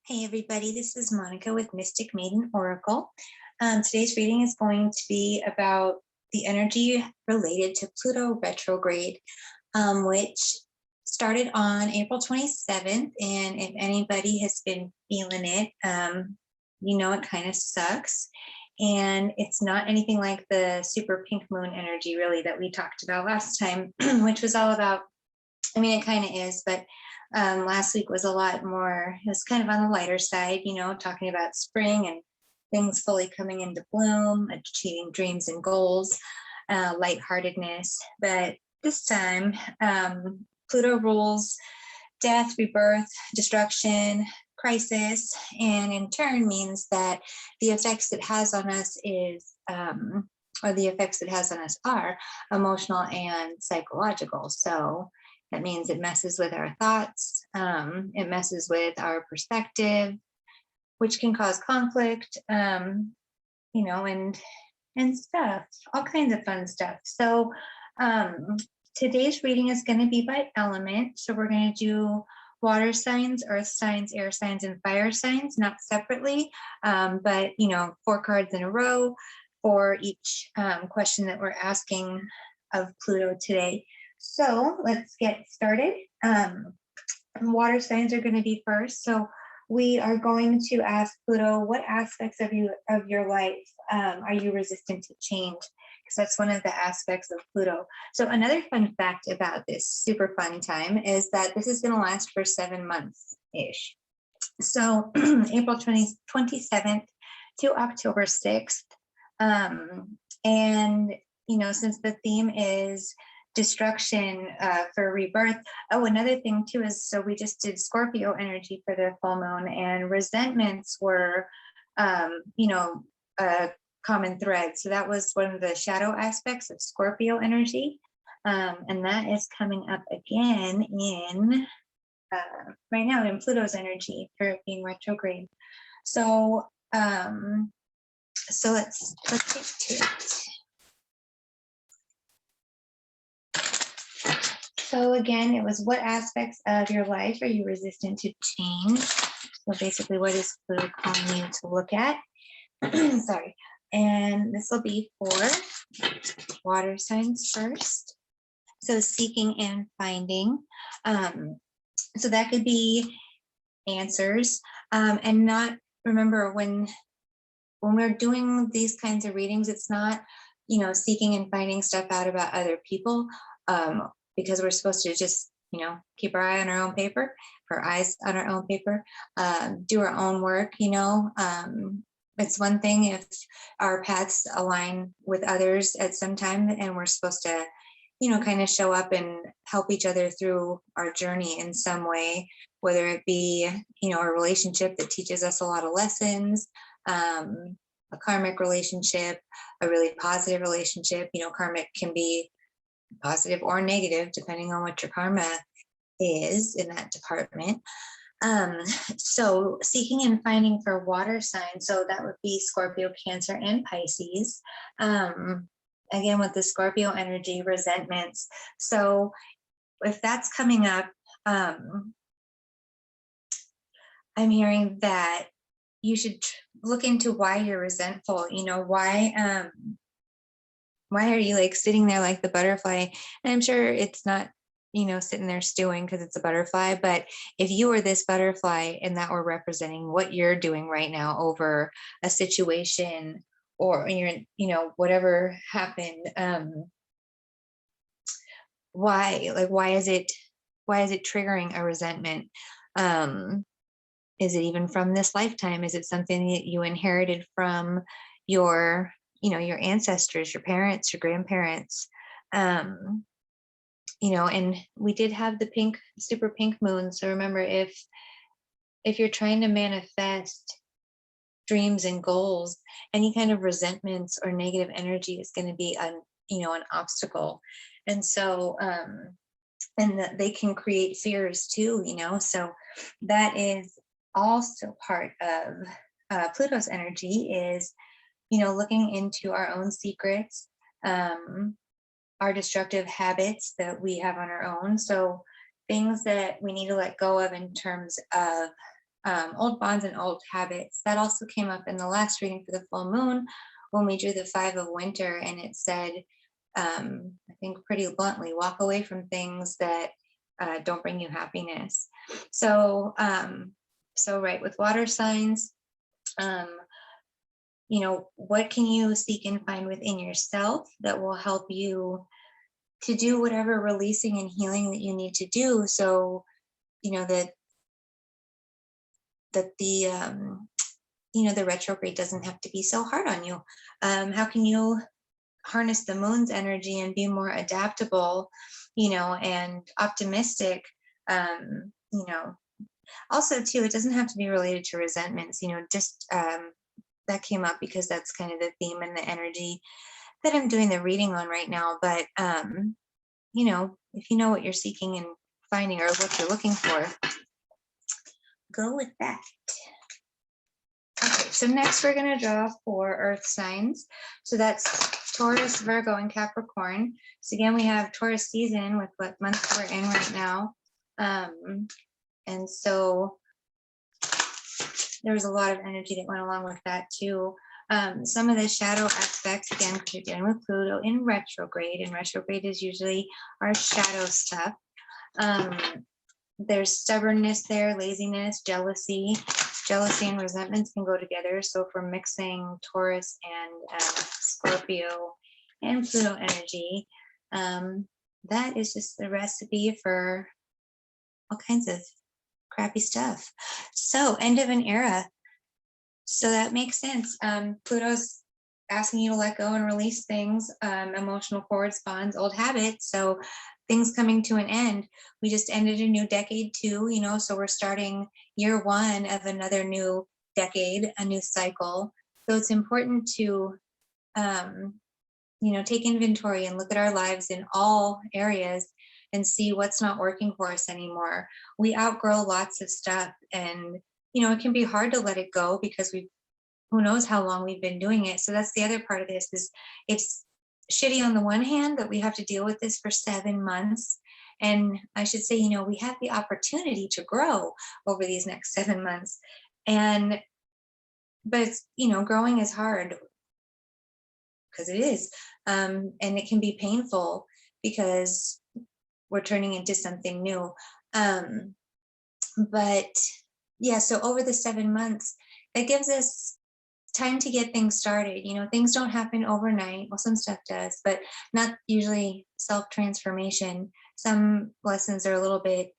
Hey everybody, this is Monica with Mystic Maiden Oracle. Today's reading is going to be about the energy related to Pluto Retrograde, which started on April 27th. And if anybody has been feeling it, you know it kind of sucks. And it's not anything like the super pink moon energy really that we talked about last time, which was all about, I mean, it kind of is, but last week was a lot more, it was kind of on the lighter side, you know, talking about spring and things fully coming into bloom, achieving dreams and goals, lightheartedness. But this time, Pluto rules death, rebirth, destruction, crisis, and in turn means that the effects it has on us is, or the effects it has on us are emotional and psychological. So that means it messes with our thoughts, it messes with our perspective, which can cause conflict, you know, and stuff, all kinds of fun stuff. So today's reading is going to be by element. So we're going to do water signs, earth signs, air signs, and fire signs, not separately, but, you know, 4 cards in a row for each question that we're asking of Pluto today. So let's get started. Water signs are going to be first. So we are going to ask Pluto, what aspects of your life are you resistant to change? Because that's one of the aspects of Pluto. So another fun fact about this super fun time is that this is going to last for 7 months-ish. So April 27th to October 6th. And, you know, since the theme is destruction for rebirth. Oh, another thing too is, so we just did Scorpio energy for the full moon, and resentments were, you know, a common thread. So that was one of the shadow aspects of Scorpio energy. And that is coming up again in, right now in Pluto's energy for it being retrograde. So, so let's get to it. So again, it was, what aspects of your life are you resistant to change? So basically, what is Pluto calling you to look at? Sorry. And this will be for water signs first. So seeking and finding. So that could be answers. And not, remember, when we're doing these kinds of readings, it's not, you know, seeking and finding stuff out about other people. Because we're supposed to just, you know, keep our eye on our own paper, our eyes on our own paper, do our own work, you know. It's one thing if our paths align with others at some time and we're supposed to, you know, kind of show up and help each other through our journey in some way, whether it be, you know, a relationship that teaches us a lot of lessons, a karmic relationship, a really positive relationship. You know, karmic can be positive or negative depending on what your karma is in that department. So seeking and finding for water signs, so that would be Scorpio, Cancer, and Pisces. Again, with the Scorpio energy, resentments. So if that's coming up, I'm hearing that you should look into why you're resentful. You know, why are you like sitting there like the butterfly? And I'm sure it's not, you know, sitting there stewing because it's a butterfly, but if you were this butterfly and that were representing what you're doing right now over a situation or you're, you know, whatever happened, why is it triggering a resentment? Is it even from this lifetime? Is it something that you inherited from your, you know, your ancestors, your parents, your grandparents? You know, and we did have the super pink moon. So remember, if you're trying to manifest dreams and goals, any kind of resentments or negative energy is going to be you know, an obstacle. And so, and that they can create fears too, you know, so that is also part of Pluto's energy is, you know, looking into our own secrets, our destructive habits that we have on our own. So things that we need to let go of in terms of old bonds and old habits. That also came up in the last reading for the full moon when we drew the 5 of winter, and it said, I think pretty bluntly, walk away from things that don't bring you happiness. So, right, with water signs, um, what can you seek and find within yourself that will help you to do whatever releasing and healing that you need to do, so that the retrograde doesn't have to be so hard on you. How can you harness the moon's energy and be more adaptable, and optimistic? um, you know Also, too, it doesn't have to be related to resentments, just that came up because that's kind of the theme and the energy that I'm doing the reading on right now. But if you know what you're seeking and finding, or what you're looking for, go with that. Okay, so next we're going to draw 4 earth signs. So that's Taurus, Virgo, and Capricorn. So again, we have Taurus season with what month we're in right now. And so there was a lot of energy that went along with that too. Some of the shadow aspects, again, because you're dealing with Pluto in retrograde, and retrograde is usually our shadow stuff. There's stubbornness there, laziness, jealousy. Jealousy and resentments can go together. So if we're mixing Taurus and Scorpio and Pluto energy, that is just the recipe for all kinds of crappy stuff. So end of an era. So that makes sense. Pluto's asking you to let go and release things, emotional corresponds, old habits. So things coming to an end. We just ended a new decade too, so we're starting year 1 of another new decade, a new cycle. So it's important to, take inventory and look at our lives in all areas and see what's not working for us anymore. We outgrow lots of stuff, and it can be hard to let it go because who knows how long we've been doing it. So that's the other part of this, is it's shitty on the one hand that we have to deal with this for 7 months. And I should say, we have the opportunity to grow over these next 7 months. But growing is hard, because it is. And it can be painful because we're turning into something new. But yeah, so over the 7 months, that gives us time to get things started. Things don't happen overnight. Well, some stuff does, but not usually self-transformation. Some lessons are a little bit,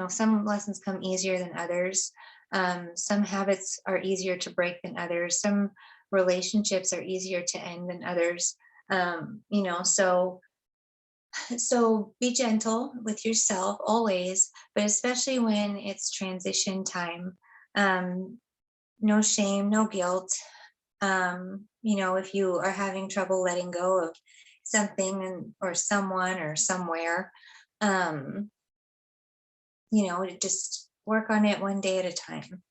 some lessons come easier than others. Some habits are easier to break than others. Some relationships are easier to end than others. So be gentle with yourself always, but especially when it's transition time. No shame, no guilt. If you are having trouble letting go of something or someone or somewhere, just work on it one day at a time.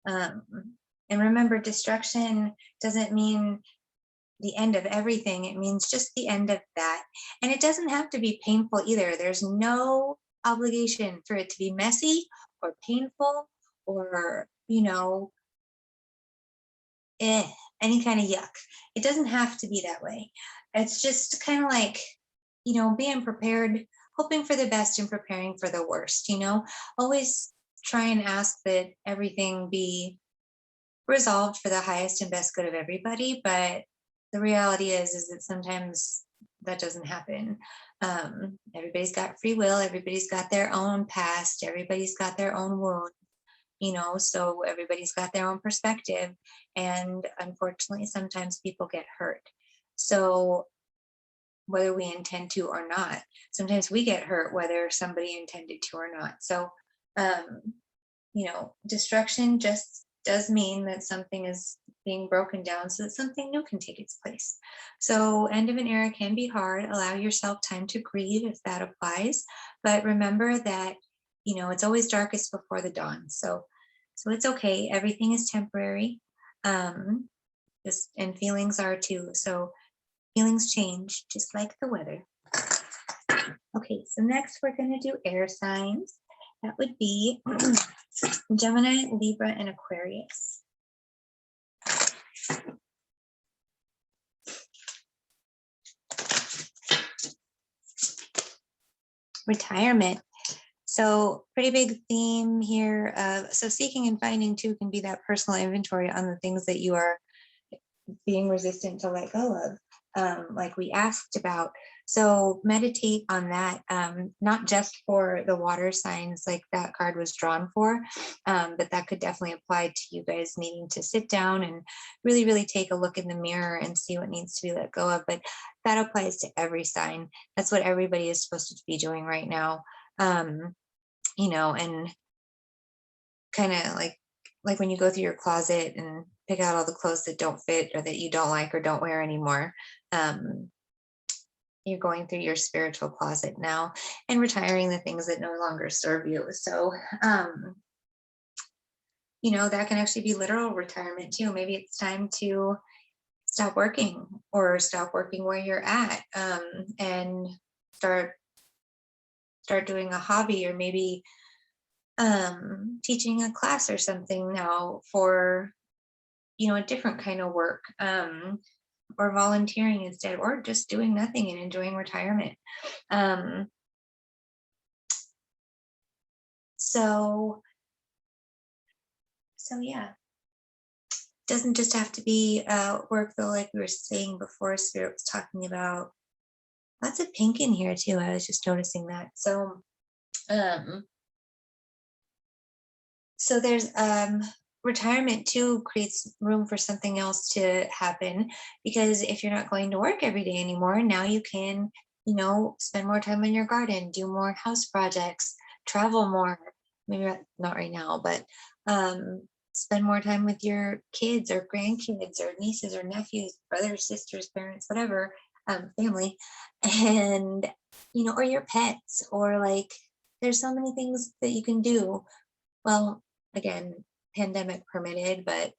And remember, destruction doesn't mean the end of everything. It means just the end of that. And it doesn't have to be painful either. There's no obligation for it to be messy or painful or, any kind of yuck. It doesn't have to be that way. It's just kind of like, being prepared, hoping for the best and preparing for the worst. Always try and ask that everything be resolved for the highest and best good of everybody. But the reality is that sometimes that doesn't happen. Everybody's got free will. Everybody's got their own past. Everybody's got their own wound. So everybody's got their own perspective. And unfortunately, sometimes people get hurt. So whether we intend to or not, sometimes we get hurt whether somebody intended to or not. So, destruction just does mean that something is being broken down so that something new can take its place. So end of an era can be hard. Allow yourself time to grieve if that applies. But remember that it's always darkest before the dawn. So it's okay. Everything is temporary. And feelings are too. So feelings change just like the weather. Okay, so next we're going to do air signs. That would be Gemini, Libra, and Aquarius. Retirement. So pretty big theme here. So seeking and finding too can be that personal inventory on the things that you are being resistant to let go of, like we asked about. So meditate on that, not just for the water signs like that card was drawn for, but that could definitely apply to you guys needing to sit down and really, really take a look in the mirror and see what needs to be let go of. But that applies to every sign. That's what everybody is supposed to be doing right now. And kind of like when you go through your closet and pick out all the clothes that don't fit or that you don't like or don't wear anymore. You're going through your spiritual closet now and retiring the things that no longer serve you. So, that can actually be literal retirement too. Maybe it's time to stop working or stop working where you're at, and start doing a hobby, or maybe teaching a class or something now for a different kind of work, or volunteering instead, or just doing nothing and enjoying retirement. So yeah, doesn't just have to be work though, like we were saying before. Spirit was talking about lots of pink in here too. I was just noticing that. So there's retirement too creates room for something else to happen, because if you're not going to work every day anymore, now you can, spend more time in your garden, do more house projects, travel more. Maybe not right now, but spend more time with your kids or grandkids or nieces or nephews, brothers, sisters, parents, whatever, family, and or your pets, or like there's so many things that you can do. Well, again, pandemic permitted, but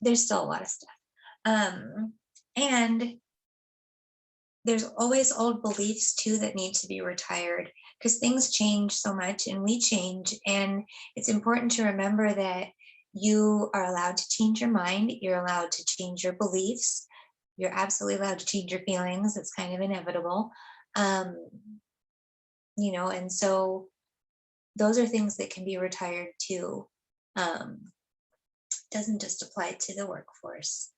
there's still a lot of stuff. And there's always old beliefs too that need to be retired, because things change so much and we change. And it's important to remember that you are allowed to change your mind. You're allowed to change your beliefs. You're absolutely allowed to change your feelings. It's kind of inevitable. And so those are things that can be retired too. Doesn't just apply to the workforce.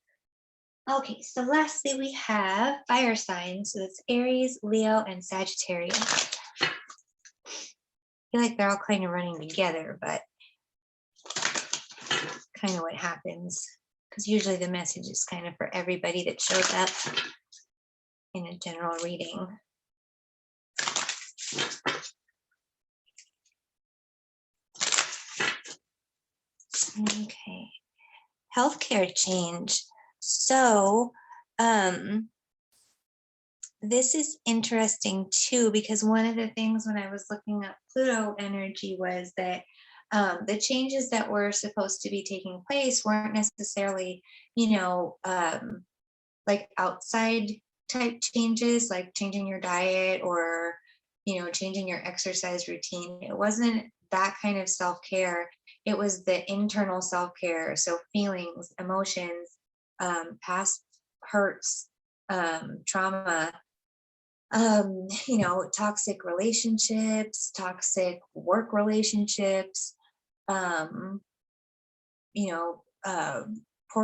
Okay, so lastly we have fire signs. So that's Aries, Leo, and Sagittarius. I feel like they're all kind of running together, but kind of what happens, because usually the message is kind of for everybody that shows up in a general reading. Okay, healthcare change. So this is interesting too, because one of the things when I was looking at Pluto energy was that the changes that were supposed to be taking place weren't necessarily, like outside type changes, like changing your diet or, changing your exercise routine. It wasn't that kind of self-care. It was the internal self-care. So feelings, emotions, past hurts, trauma, toxic relationships, toxic work relationships, poor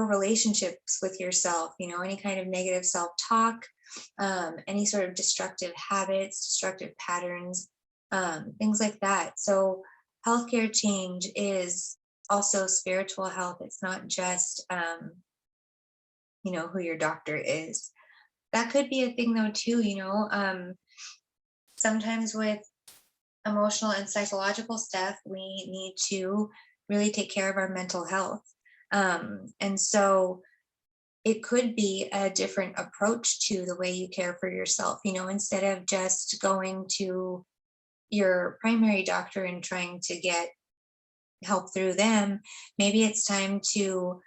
relationships with yourself, any kind of negative self-talk, any sort of destructive habits, destructive patterns, things like that. So healthcare change is also spiritual health. It's not just, who your doctor is. That could be a thing though too, sometimes with emotional and psychological stuff, we need to really take care of our mental health. And so it could be a different approach to the way you care for yourself, instead of just going to your primary doctor and trying to get help through them. Maybe it's time to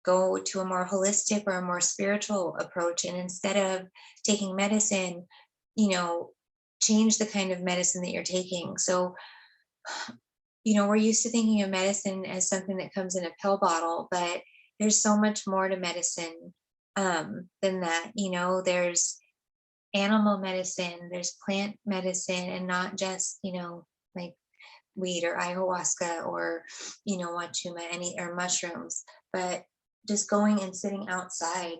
go to a more holistic or a more spiritual approach. And instead of taking medicine, change the kind of medicine that you're taking. So, we're used to thinking of medicine as something that comes in a pill bottle, but there's so much more to medicine than that. There's animal medicine, there's plant medicine, and not just, like weed or ayahuasca or, wachuma, or mushrooms, but just going and sitting outside,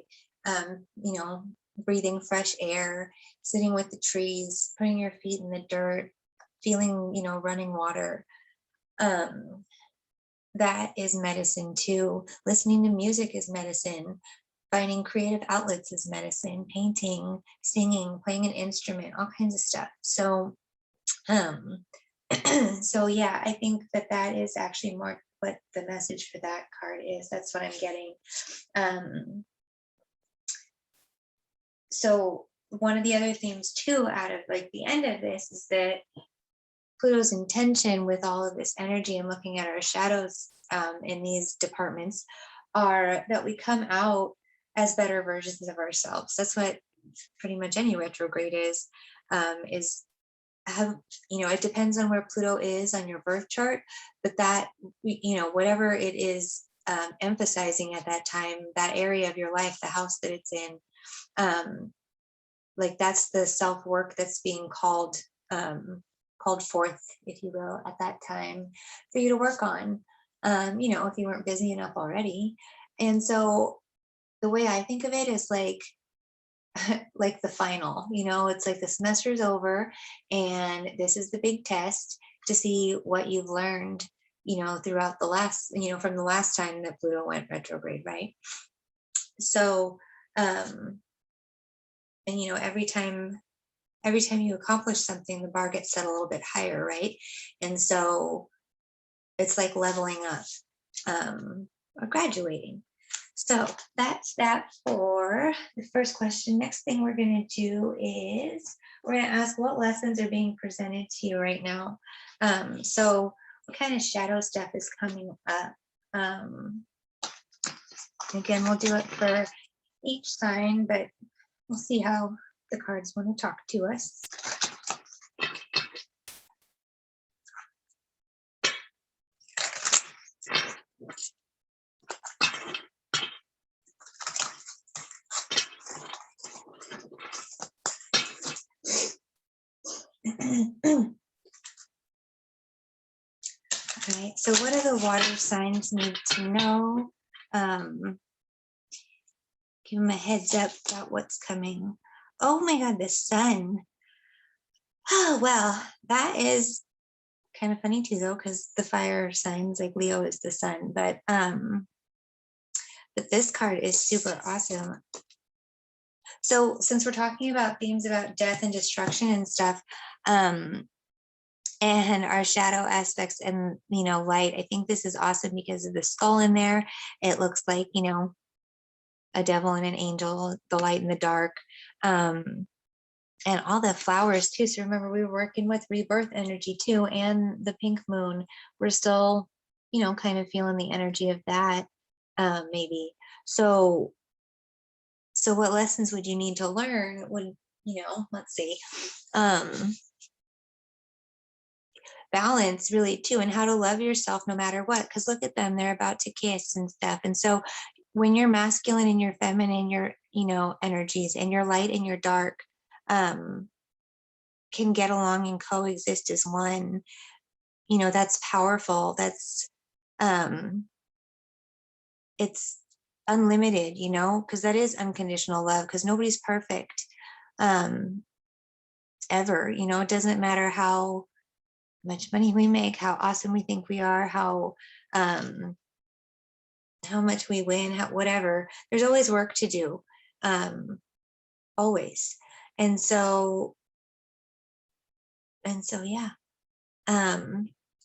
um, you know, breathing fresh air, sitting with the trees, putting your feet in the dirt, feeling, running water. Um, that is medicine too. Listening to music is medicine. Finding creative outlets is medicine. Painting, singing, playing an instrument, all kinds of stuff. So, um, so yeah, I think that is actually more what the message for that card is. That's what I'm getting. So one of the other themes too, out of like the end of this, is that Pluto's intention with all of this energy and looking at our shadows in these departments are that we come out as better versions of ourselves. That's what pretty much any retrograde is have, it depends on where Pluto is on your birth chart, but that, whatever it is emphasizing at that time, that area of your life, the house that it's in, like that's the self work that's being called forth, if you will, at that time for you to work on, if you weren't busy enough already. And so the way I think of it is like like the final, it's like the semester's over and this is the big test to see what you've learned, throughout the last, from the last time that Pluto went retrograde, right? So, and every time you accomplish something, the bar gets set a little bit higher, right? And so it's like leveling up, or graduating. So that's that for the first question. Next thing we're going to do is we're going to ask what lessons are being presented to you right now. So what kind of shadow stuff is coming up? Again, we'll do it for each sign, but we'll see how the cards want to talk to us. All right, so what do the water signs need to know? Give them a heads up about what's coming. Oh my God, the sun. Oh, well, that is kind of funny too, though, because the fire signs, like Leo is the sun, but this card is super awesome. So since we're talking about themes about death and destruction and stuff, and our shadow aspects and, light, I think this is awesome because of the skull in there. It looks like, a devil and an angel, the light and the dark, and all the flowers too. So remember, we were working with rebirth energy too, and the pink moon. We're still, kind of feeling the energy of that, maybe. So what lessons would you need to learn when, let's see, balance really too, and how to love yourself no matter what, because look at them, they're about to kiss and stuff. And so when you're masculine and you're feminine, your energies, and your light and your dark can get along and coexist as one, that's powerful. That's it's unlimited, because that is unconditional love, because nobody's perfect ever. It doesn't matter how much money we make, how awesome we think we are, how much we win, whatever. There's always work to do, always. And so yeah,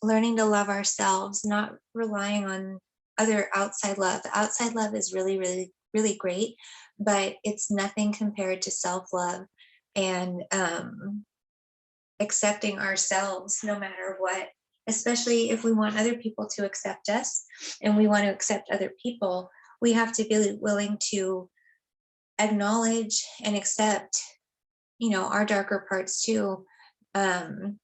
learning to love ourselves, not relying on other outside love. The outside love is really, really, really great, but it's nothing compared to self-love and accepting ourselves no matter what, especially if we want other people to accept us and we want to accept other people. We have to be willing to acknowledge and accept, our darker parts too, And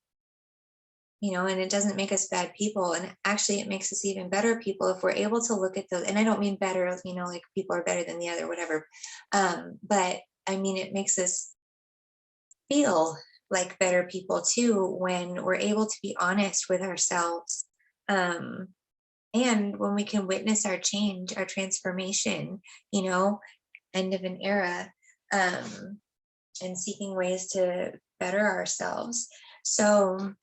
it doesn't make us bad people. And actually, it makes us even better people if we're able to look at those. And I don't mean better, like people are better than the other, whatever. But I mean, it makes us feel like better people too when we're able to be honest with ourselves. And when we can witness our change, our transformation, end of an era, and seeking ways to better ourselves. So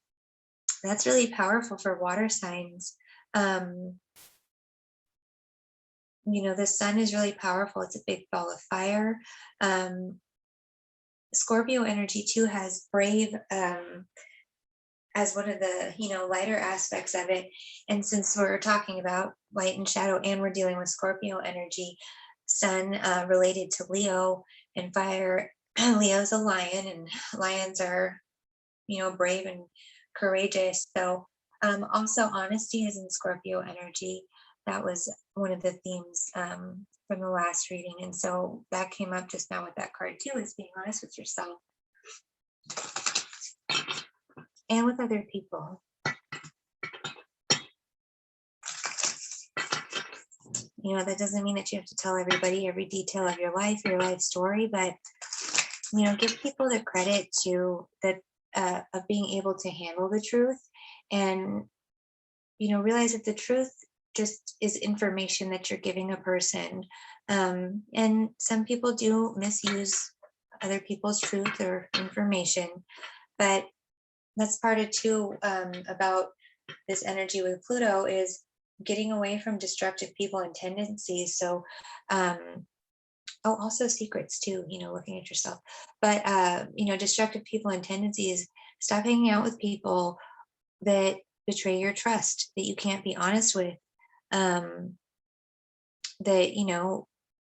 that's really powerful for water signs. The sun is really powerful. It's a big ball of fire. Scorpio energy too has brave as one of the lighter aspects of it. And since we're talking about light and shadow, and we're dealing with Scorpio energy, sun related to Leo, and fire, Leo's a lion, and lions are brave and courageous. So also honesty is in Scorpio energy. That was one of the themes from the last reading. And so that came up just now with that card too, is being honest with yourself and with other people. That doesn't mean that you have to tell everybody every detail of your life story, but give people the credit to that, of being able to handle the truth, and realize that the truth just is information that you're giving a person. And some people do misuse other people's truth or information, but that's part of too, about this energy with Pluto, is getting away from destructive people and tendencies. So also secrets too, looking at yourself, but destructive people and tendencies. Stop hanging out with people that betray your trust, that you can't be honest with, that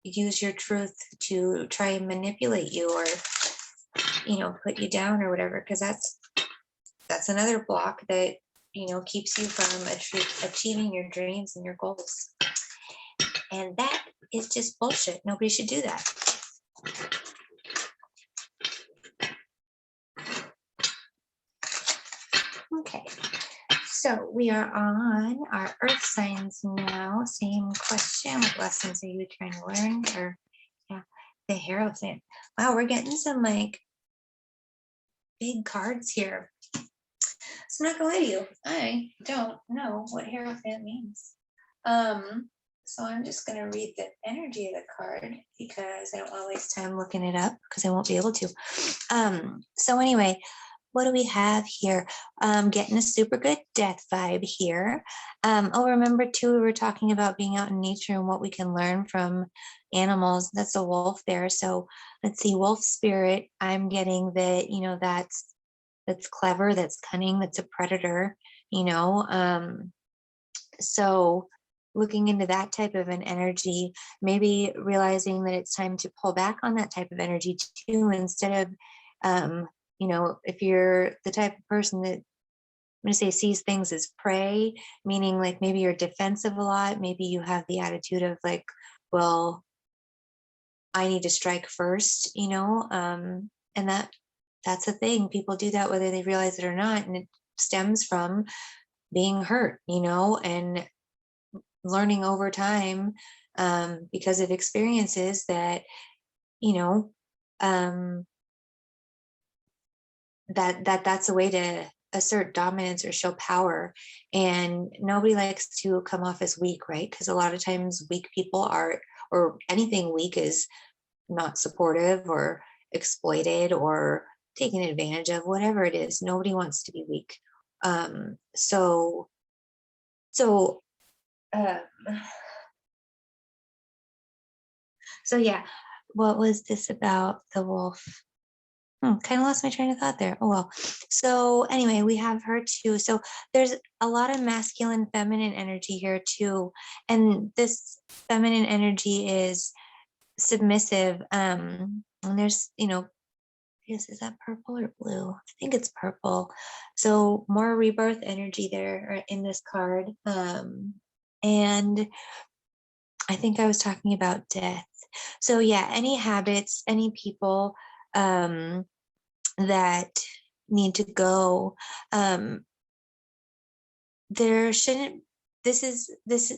use your truth to try and manipulate you, or put you down or whatever, because that's another block that keeps you from achieving your dreams and your goals. And that is just bullshit. Nobody should do that. Okay, so we are on our earth signs now. Same question: what lessons are you trying to learn? Or the Hierophant. Wow, we're getting some big cards here. So I'm not gonna lie to you, I don't know what Hierophant means. So I'm just gonna read the energy of the card, because I don't want to waste time looking it up, because I won't be able to. So anyway, what do we have here? Getting a super good death vibe here. Remember too, we were talking about being out in nature and what we can learn from animals. That's a wolf there. So let's see, wolf spirit. I'm getting that, that's clever, that's cunning, that's a predator, so looking into that type of an energy, maybe realizing that it's time to pull back on that type of energy too, instead of, if you're the type of person that, I'm going to say, sees things as prey, meaning like maybe you're defensive a lot, maybe you have the attitude of like, well, I need to strike first, and that's a thing. People do that whether they realize it or not, and it stems from being hurt, and learning over time, because of experiences that, that's a way to assert dominance or show power. And nobody likes to come off as weak, right? Because a lot of times weak people are, or anything weak is not supportive or exploited or taken advantage of, whatever it is. Nobody wants to be weak. So yeah, what was this about the wolf? Kind of lost my train of thought there. Oh well. So anyway, we have her too. So there's a lot of masculine, feminine energy here too, and this feminine energy is submissive. And there's, is that purple or blue? I think it's purple. So more rebirth energy there in this card. And I think I was talking about death. So yeah, any habits, any people that need to go. There shouldn't,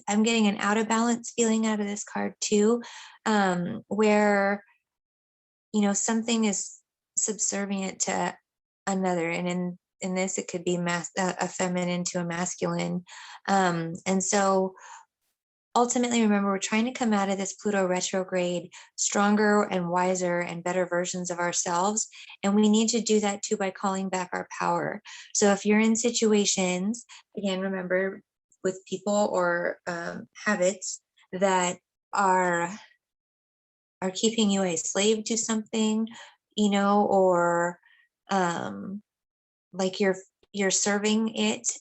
I'm getting an out of balance feeling out of this card too, where, something is subservient to another. And in this, it could be a feminine to a masculine. And so ultimately, remember, we're trying to come out of this Pluto retrograde stronger and wiser and better versions of ourselves. And we need to do that too by calling back our power. So if you're in situations, again, remember, with people or habits that are keeping you a slave to something, or like you're serving it,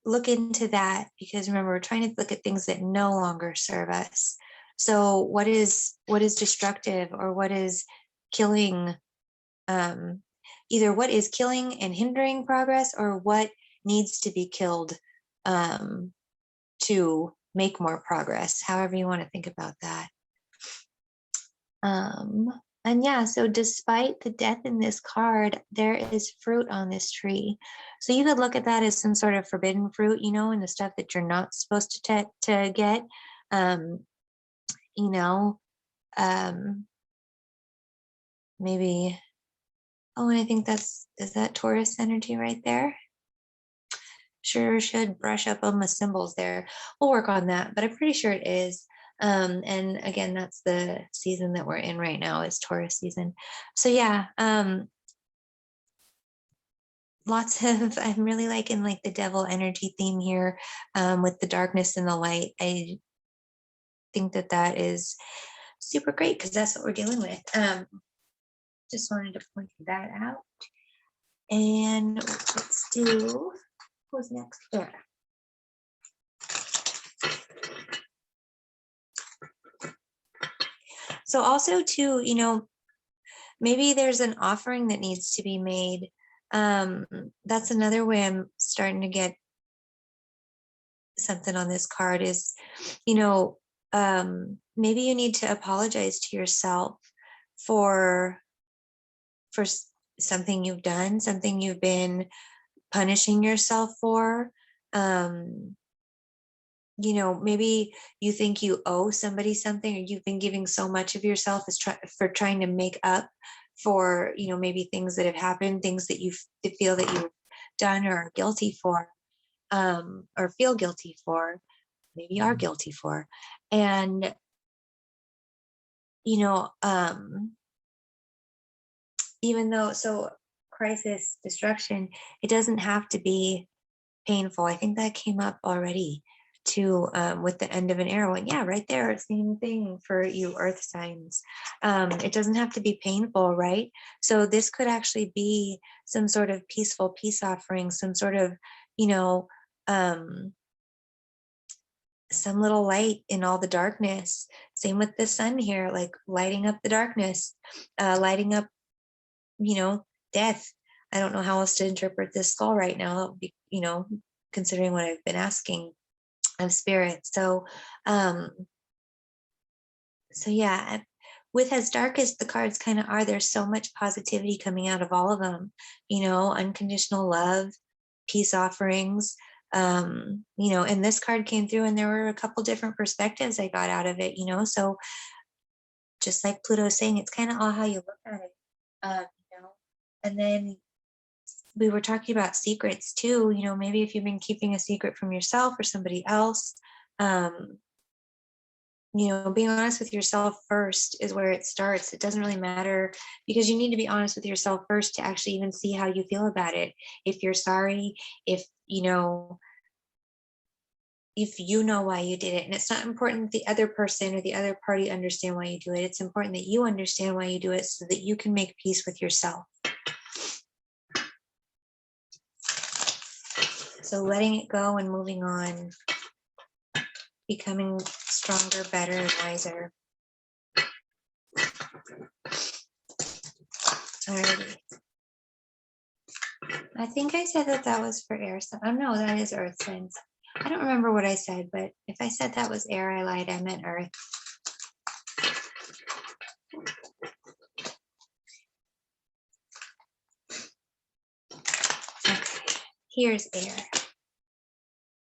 look into that, because remember, we're trying to look at things that no longer serve us. So what is destructive, or what is killing, either what is killing and hindering progress, or what needs to be killed to make more progress, however you want to think about that. And yeah, so despite the death in this card, there is fruit on this tree. So you could look at that as some sort of forbidden fruit, and the stuff that you're not supposed to get. Maybe, and I think is that Taurus energy right there? Sure should brush up on the symbols there. We'll work on that, but I'm pretty sure it is. And again, that's the season that we're in right now, is Taurus season. So yeah, lots of, I'm really liking like the devil energy theme here, with the darkness and the light. I think that is super great, because that's what we're dealing with. Just wanted to point that out. And let's do, who's next there? So also too, maybe there's an offering that needs to be made. That's another way I'm starting to get something on this card is, maybe you need to apologize to yourself for something you've done, something you've been punishing yourself for. Maybe you think you owe somebody something, or you've been giving so much of yourself for trying to make up for, maybe things that have happened, things that you feel that you've done or are guilty for, or feel guilty for, maybe are guilty for. And, even though, so crisis, destruction, it doesn't have to be painful. I think that came up already too, with the end of an arrow. And yeah, right there, same thing for you earth signs. It doesn't have to be painful, right? So this could actually be some sort of peaceful peace offering, some sort of, some little light in all the darkness. Same with the sun here, like lighting up the darkness, lighting up, death. I don't know how else to interpret this skull right now, considering what I've been asking of spirit. So yeah, with as dark as the cards kind of are, there's so much positivity coming out of all of them, unconditional love, peace offerings, and this card came through, and there were a couple different perspectives I got out of it, so just like Pluto is saying, it's kind of all how you look at it, and then we were talking about secrets too, maybe if you've been keeping a secret from yourself or somebody else, being honest with yourself first is where it starts. It doesn't really matter, because you need to be honest with yourself first to actually even see how you feel about it. If you're sorry, if you know why you did it. And it's not important the other person or the other party understand why you do it. It's important that you understand why you do it, so that you can make peace with yourself. So letting it go and moving on, becoming stronger, better, and wiser. Alrighty. I think I said that was for air signs. Oh no, that is earth signs. I don't remember what I said, but if I said that was air, I lied. I meant earth. Here's air.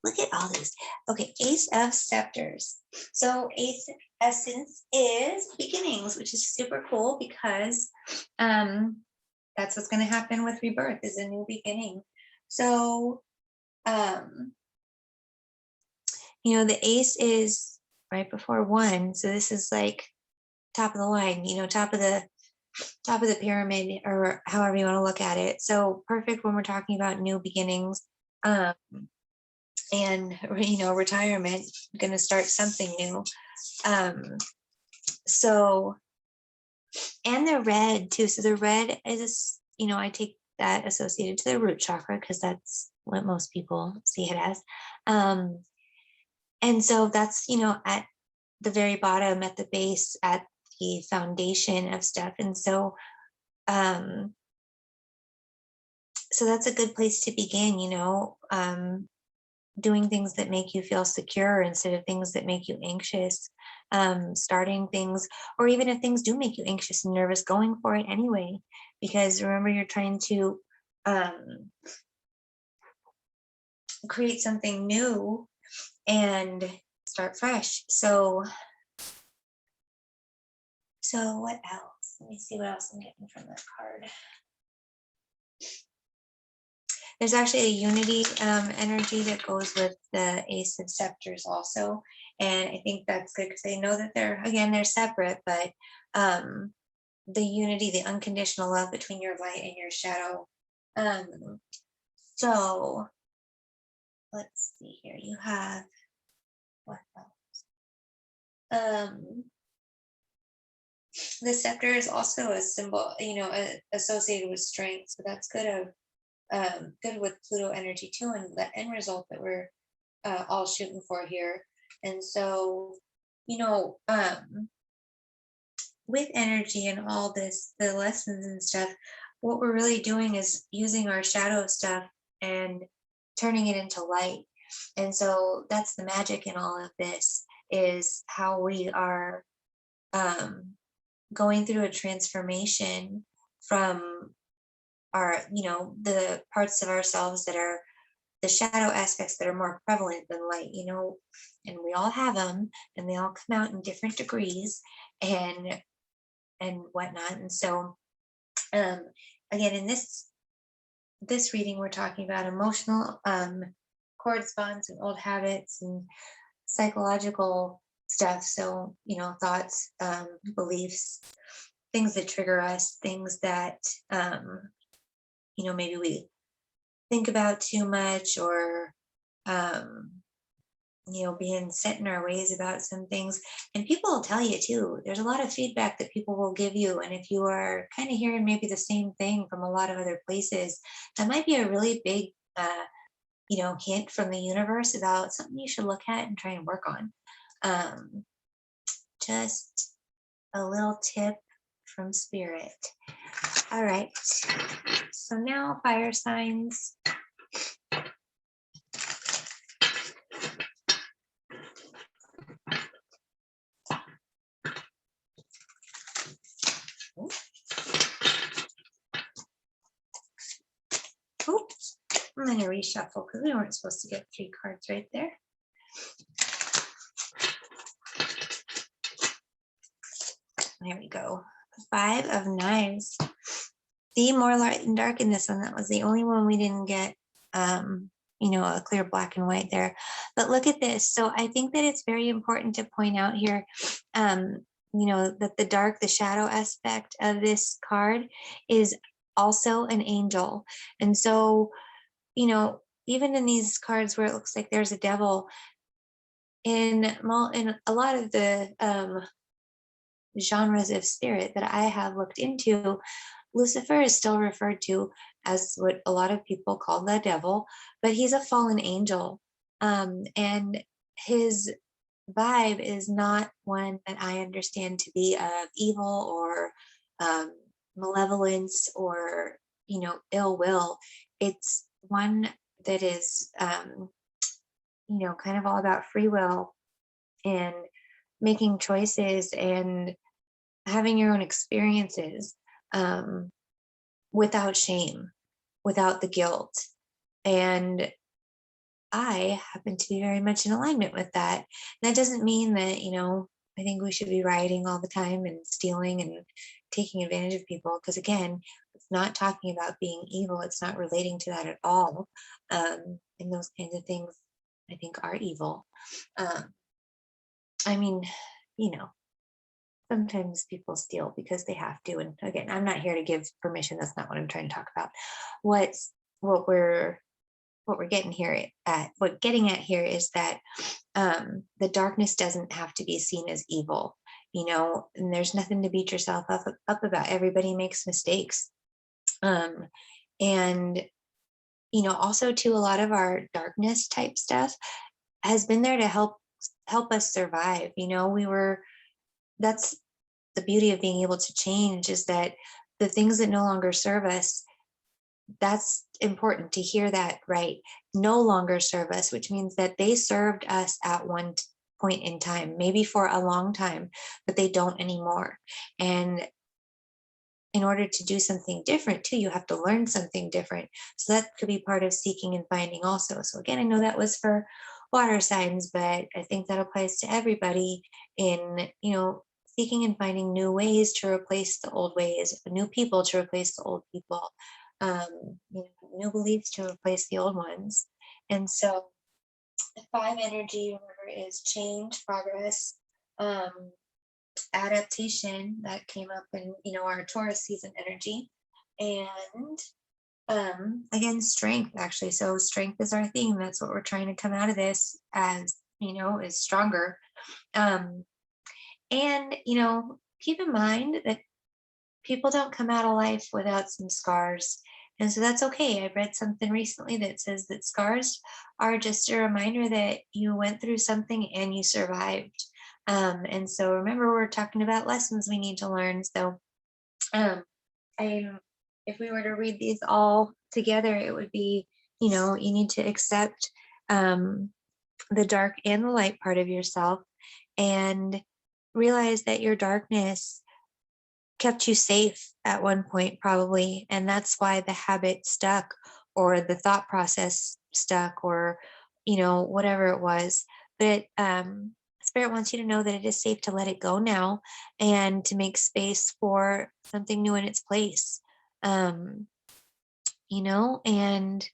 Look at all these. Okay, Ace of Scepters. So Ace Essence is beginnings, which is super cool because that's what's going to happen with rebirth, is a new beginning. So, the ace is right before one. So this is like top of the line, top of the pyramid, or however you want to look at it. So perfect when we're talking about new beginnings. And retirement, going to start something new. So, and the red too. So the red is, I take that associated to the root chakra because that's what most people see it as. And so that's, at the very bottom, at the base, at the foundation of stuff. And so, so that's a good place to begin, doing things that make you feel secure instead of things that make you anxious, starting things, or even if things do make you anxious and nervous, going for it anyway, because remember, you're trying to create something new and start fresh. So what else? Let me see what else I'm getting from that card. There's actually a unity energy that goes with the Ace of Scepters also. And I think that's good because I know that they're separate, but the unity, the unconditional love between your light and your shadow. So let's see here. You have what else? The scepter is also a symbol, associated with strength. So that's good with Pluto energy too, and the end result that we're all shooting for here. And so, with energy and all this, the lessons and stuff, what we're really doing is using our shadow stuff and turning it into light. And so that's the magic in all of this, is how we are going through a transformation from our, the parts of ourselves that are the shadow aspects that are more prevalent than light, and we all have them, and they all come out in different degrees and whatnot. And so again, in this reading, we're talking about emotional corresponds and old habits and psychological stuff. So, thoughts, beliefs, things that trigger us, things that maybe we think about too much, or being set in our ways about some things. And people will tell you too, there's a lot of feedback that people will give you, and if you are kind of hearing maybe the same thing from a lot of other places, that might be a really big hint from the universe about something you should look at and try and work on. Just a little tip from spirit. All right, so now fire signs. Oops, I'm going to reshuffle because we weren't supposed to get 3 cards right there. There we go. 5 of Knives. See, more light and dark in this one. That was the only one we didn't get, a clear black and white there. But look at this. So I think that it's very important to point out here, that the dark, the shadow aspect of this card is also an angel. And so, even in these cards where it looks like there's a devil, in a lot of the genres of spirit that I have looked into, Lucifer is still referred to as what a lot of people call the devil, but he's a fallen angel. And his vibe is not one that I understand to be of evil or malevolence or, ill will. It's one that is, kind of all about free will and making choices and having your own experiences without shame, without the guilt. And I happen to be very much in alignment with that. And that doesn't mean that, I think we should be rioting all the time and stealing and taking advantage of people. Because again, it's not talking about being evil. It's not relating to that at all. And those kinds of things, I think, are evil. Um, I mean, you know, sometimes people steal because they have to. And again, I'm not here to give permission. That's not what I'm trying to talk about. What's what we're getting at here is that the darkness doesn't have to be seen as evil, and there's nothing to beat yourself up about. Everybody makes mistakes. um, and also too, a lot of our darkness type stuff has been there to help us survive. That's the beauty of being able to change, is that the things that no longer serve us, that's important to hear that, right? No longer serve us, which means that they served us at one point in time, maybe for a long time, but they don't anymore. And in order to do something different too, you have to learn something different. So that could be part of seeking and finding also. So again, I know that was for water signs, but I think that applies to everybody in, seeking and finding new ways to replace the old ways, new people to replace the old people, new beliefs to replace the old ones. And so the five energy, remember, is change, progress, um, adaptation. That came up in, our Taurus season energy. And again, strength, actually. So strength is our theme. That's what we're trying to come out of this as, is stronger. And keep in mind that people don't come out of life without some scars. And so that's okay. I read something recently that says that scars are just a reminder that you went through something and you survived. And so remember, we're talking about lessons we need to learn. So if we were to read these all together, it would be, you need to accept the dark and the light part of yourself, and realize that your darkness kept you safe at one point, probably. And that's why the habit stuck, or the thought process stuck, or, whatever it was. But Spirit wants you to know that it is safe to let it go now, and to make space for something new in its place. um, and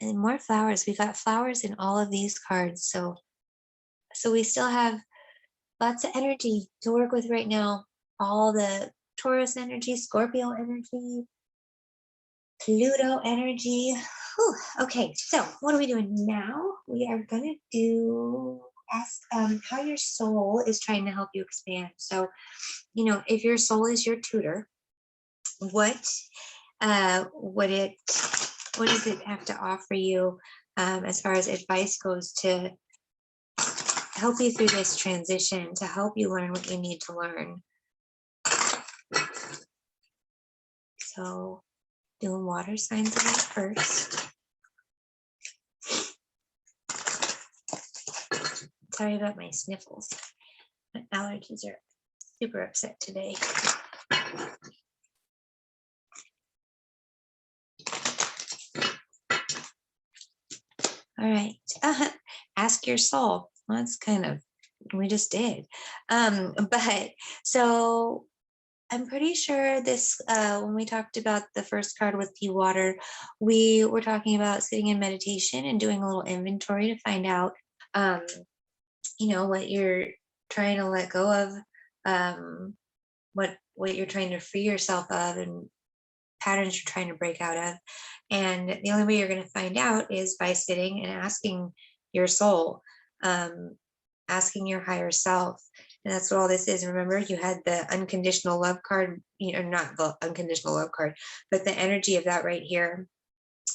more flowers. We got flowers in all of these cards. So we still have lots of energy to work with right now. All the Taurus energy, Scorpio energy, Pluto energy. Whew. Okay, so what are we doing now? We are going to ask how your soul is trying to help you expand. So, if your soul is your tutor, what does it have to offer you as far as advice goes, to help you through this transition, to help you learn what you need to learn? So doing water signs again first. Sorry about my sniffles. My allergies are super upset today. All right. Ask your soul. Well, that's kind of, we just did. But so I'm pretty sure this, when we talked about the first card with the water, we were talking about sitting in meditation and doing a little inventory to find out, what you're trying to let go of, what you're trying to free yourself of, and patterns you're trying to break out of. And the only way you're going to find out is by sitting and asking your soul, asking your higher self. And that's what all this is. Remember, you had the unconditional love card, not the unconditional love card, but the energy of that right here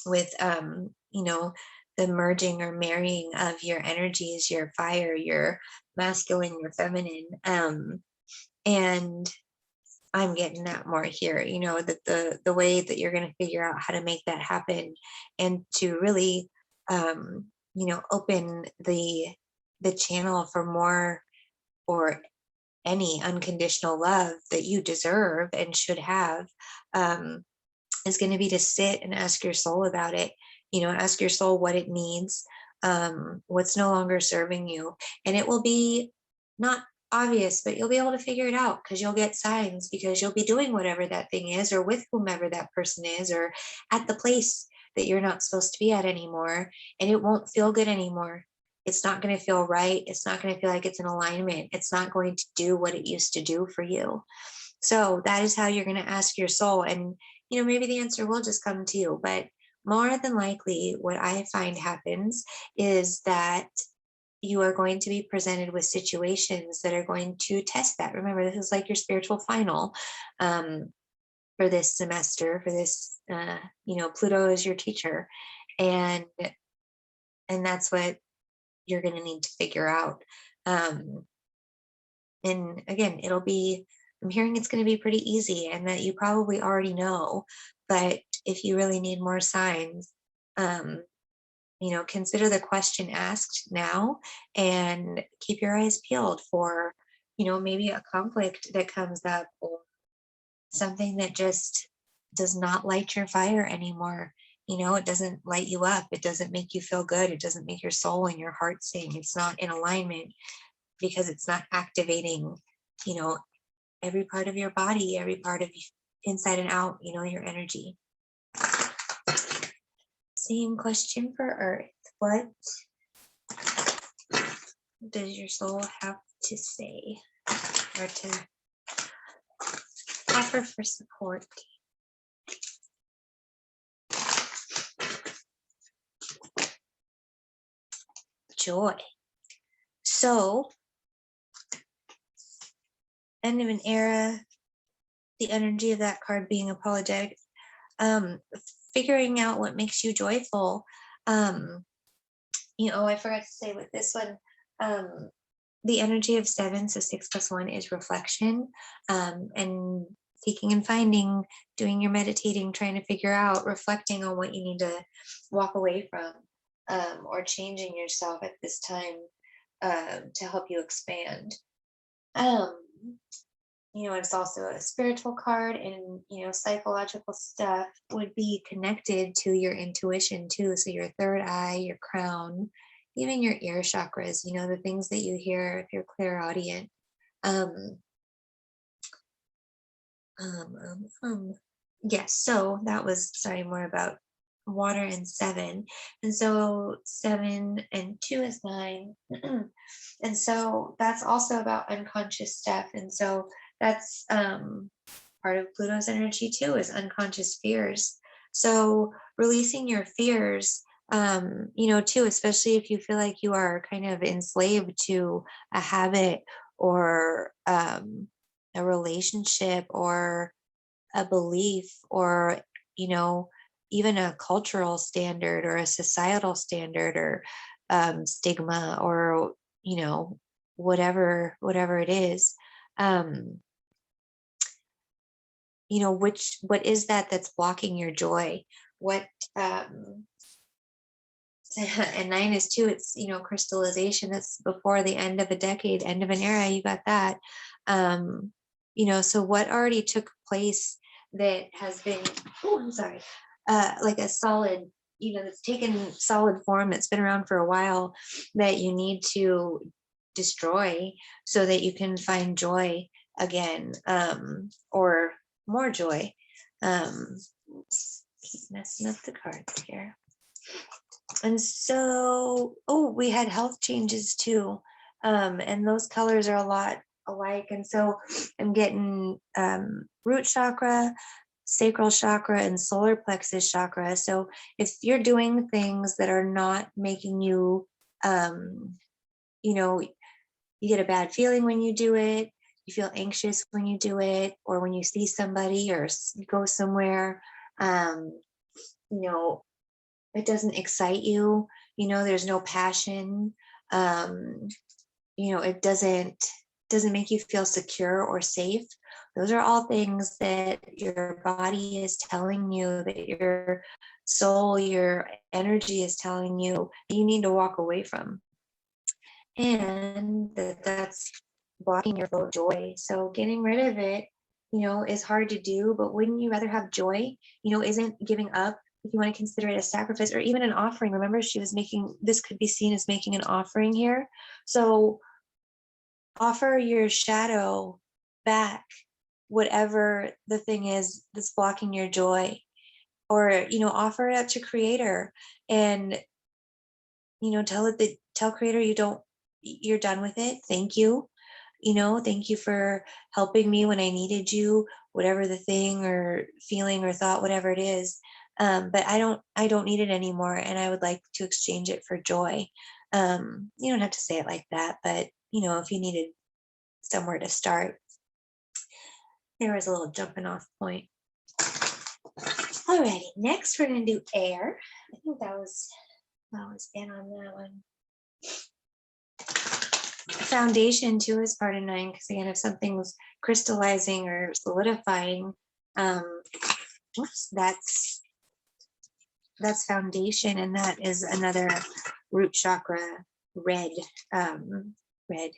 with, the merging or marrying of your energies, your fire, your masculine, your feminine. And I'm getting that more here, that the way that you're going to figure out how to make that happen, and to really, open the channel for more, or any unconditional love that you deserve and should have, is going to be to sit and ask your soul about it. Ask your soul what it needs, what's no longer serving you. And it will be not obvious, but you'll be able to figure it out because you'll get signs, because you'll be doing whatever that thing is, or with whomever that person is, or at the place that you're not supposed to be at anymore. And it won't feel good anymore. It's not going to feel right. It's not going to feel like it's in alignment. It's not going to do what it used to do for you. So that is how you're going to ask your soul. And, maybe the answer will just come to you. But more than likely, what I find happens is that you are going to be presented with situations that are going to test that. Remember, this is like your spiritual final for this semester, for this, Pluto is your teacher. And that's what you're going to need to figure out. And again, I'm hearing it's going to be pretty easy, and that you probably already know, but if you really need more signs, consider the question asked now and keep your eyes peeled for, maybe a conflict that comes up, or something that just does not light your fire anymore. It doesn't light you up. It doesn't make you feel good. It doesn't make your soul and your heart sing. It's not in alignment because it's not activating, every part of your body, every part of inside and out, your energy. Same question for Earth. What does your soul have to say, or to offer for support? Joy. So, end of an era, the energy of that card being apologetic, figuring out what makes you joyful. I forgot to say with this one, the energy of 7, so 6 + 1 is reflection, and seeking and finding, doing your meditating, trying to figure out, reflecting on what you need to walk away from, or changing yourself at this time to help you expand. It's also a spiritual card, and, psychological stuff would be connected to your intuition too. So your third eye, your crown, even your ear chakras, the things that you hear if you're clairaudient. Yes, so that was, more about water and 7. And so 7 and 2 is 9. And so that's also about unconscious stuff. And so that's part of Pluto's energy too, is unconscious fears. So releasing your fears, too, especially if you feel like you are kind of enslaved to a habit, or a relationship, or a belief, or, even a cultural standard, or a societal standard, or stigma, or, whatever it is. What is that that's blocking your joy? What and 9 is 2, it's, crystallization. That's before the end of a decade, end of an era. You got that. So what already took place that has been, like a solid, that's taken solid form, that's been around for a while, that you need to destroy so that you can find joy again, or more joy. Keep messing up the cards here. And so, we had health changes too. And those colors are a lot alike. And so I'm getting root chakra, sacral chakra, and solar plexus chakra. So if you're doing things that are not making you, you get a bad feeling when you do it, you feel anxious when you do it, or when you see somebody or go somewhere, it doesn't excite you, there's no passion, it doesn't make you feel secure or safe. Those are all things that your body is telling you, that your soul, your energy is telling you you need to walk away from, and that's blocking your flow of joy. So getting rid of it is hard to do, but wouldn't you rather have joy? Isn't giving up, if you want to consider it a sacrifice or even an offering. Remember, she was making, this could be seen as making an offering here. So offer your shadow back, whatever the thing is that's blocking your joy, or offer it up to creator, and tell creator you're done with it. Thank you. Thank you for helping me when I needed you, whatever the thing or feeling or thought, whatever it is. But I don't need it anymore, and I would like to exchange it for joy. You don't have to say it like that, but if you needed somewhere to start, there was a little jumping off point. Alrighty, next we're gonna do air. I think that was in on that one. Foundation too is part of 9, because again, if something's crystallizing or solidifying, that's foundation, and that is another root chakra red. Red.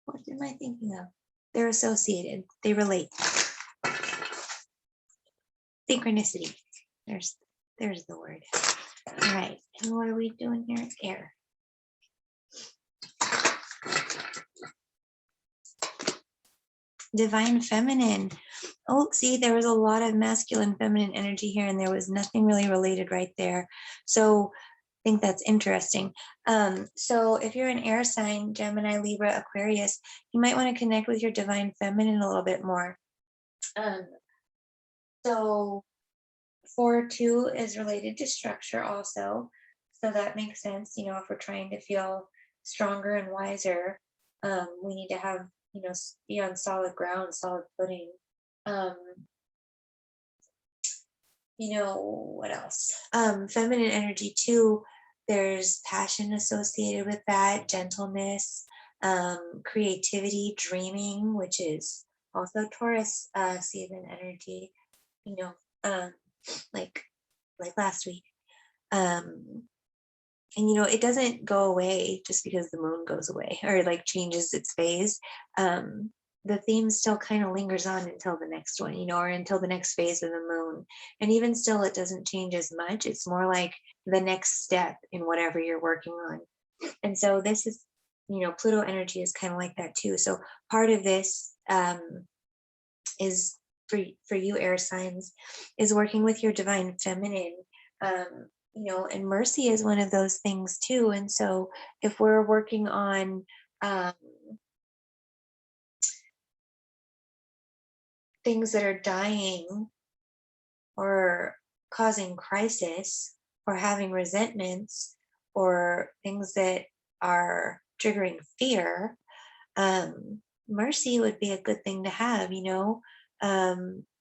What am I thinking of? They're associated. They relate. Synchronicity. There's the word. All right, and what are we doing here? Air. Divine feminine. Oh, see, there was a lot of masculine feminine energy here, and there was nothing really related right there. So I think that's interesting. So if you're an air sign, Gemini, Libra, Aquarius, you might want to connect with your divine feminine a little bit more. So 4-2 is related to structure also. So that makes sense. If we're trying to feel stronger and wiser, we need to have, be on solid ground, solid footing. What else? Feminine energy too. There's passion associated with that, gentleness, creativity, dreaming, which is also Taurus season energy. Like last week. And it doesn't go away just because the moon goes away or changes its phase. The theme still kind of lingers on until the next one, or until the next phase of the moon. And even still, it doesn't change as much. It's more like the next step in whatever you're working on. And so this is, Pluto energy is kind of like that too. So part of this is for you air signs, is working with your divine feminine. And mercy is one of those things too. And so if we're working on things that are dying or causing crisis or having resentments or things that are triggering fear, mercy would be a good thing to have.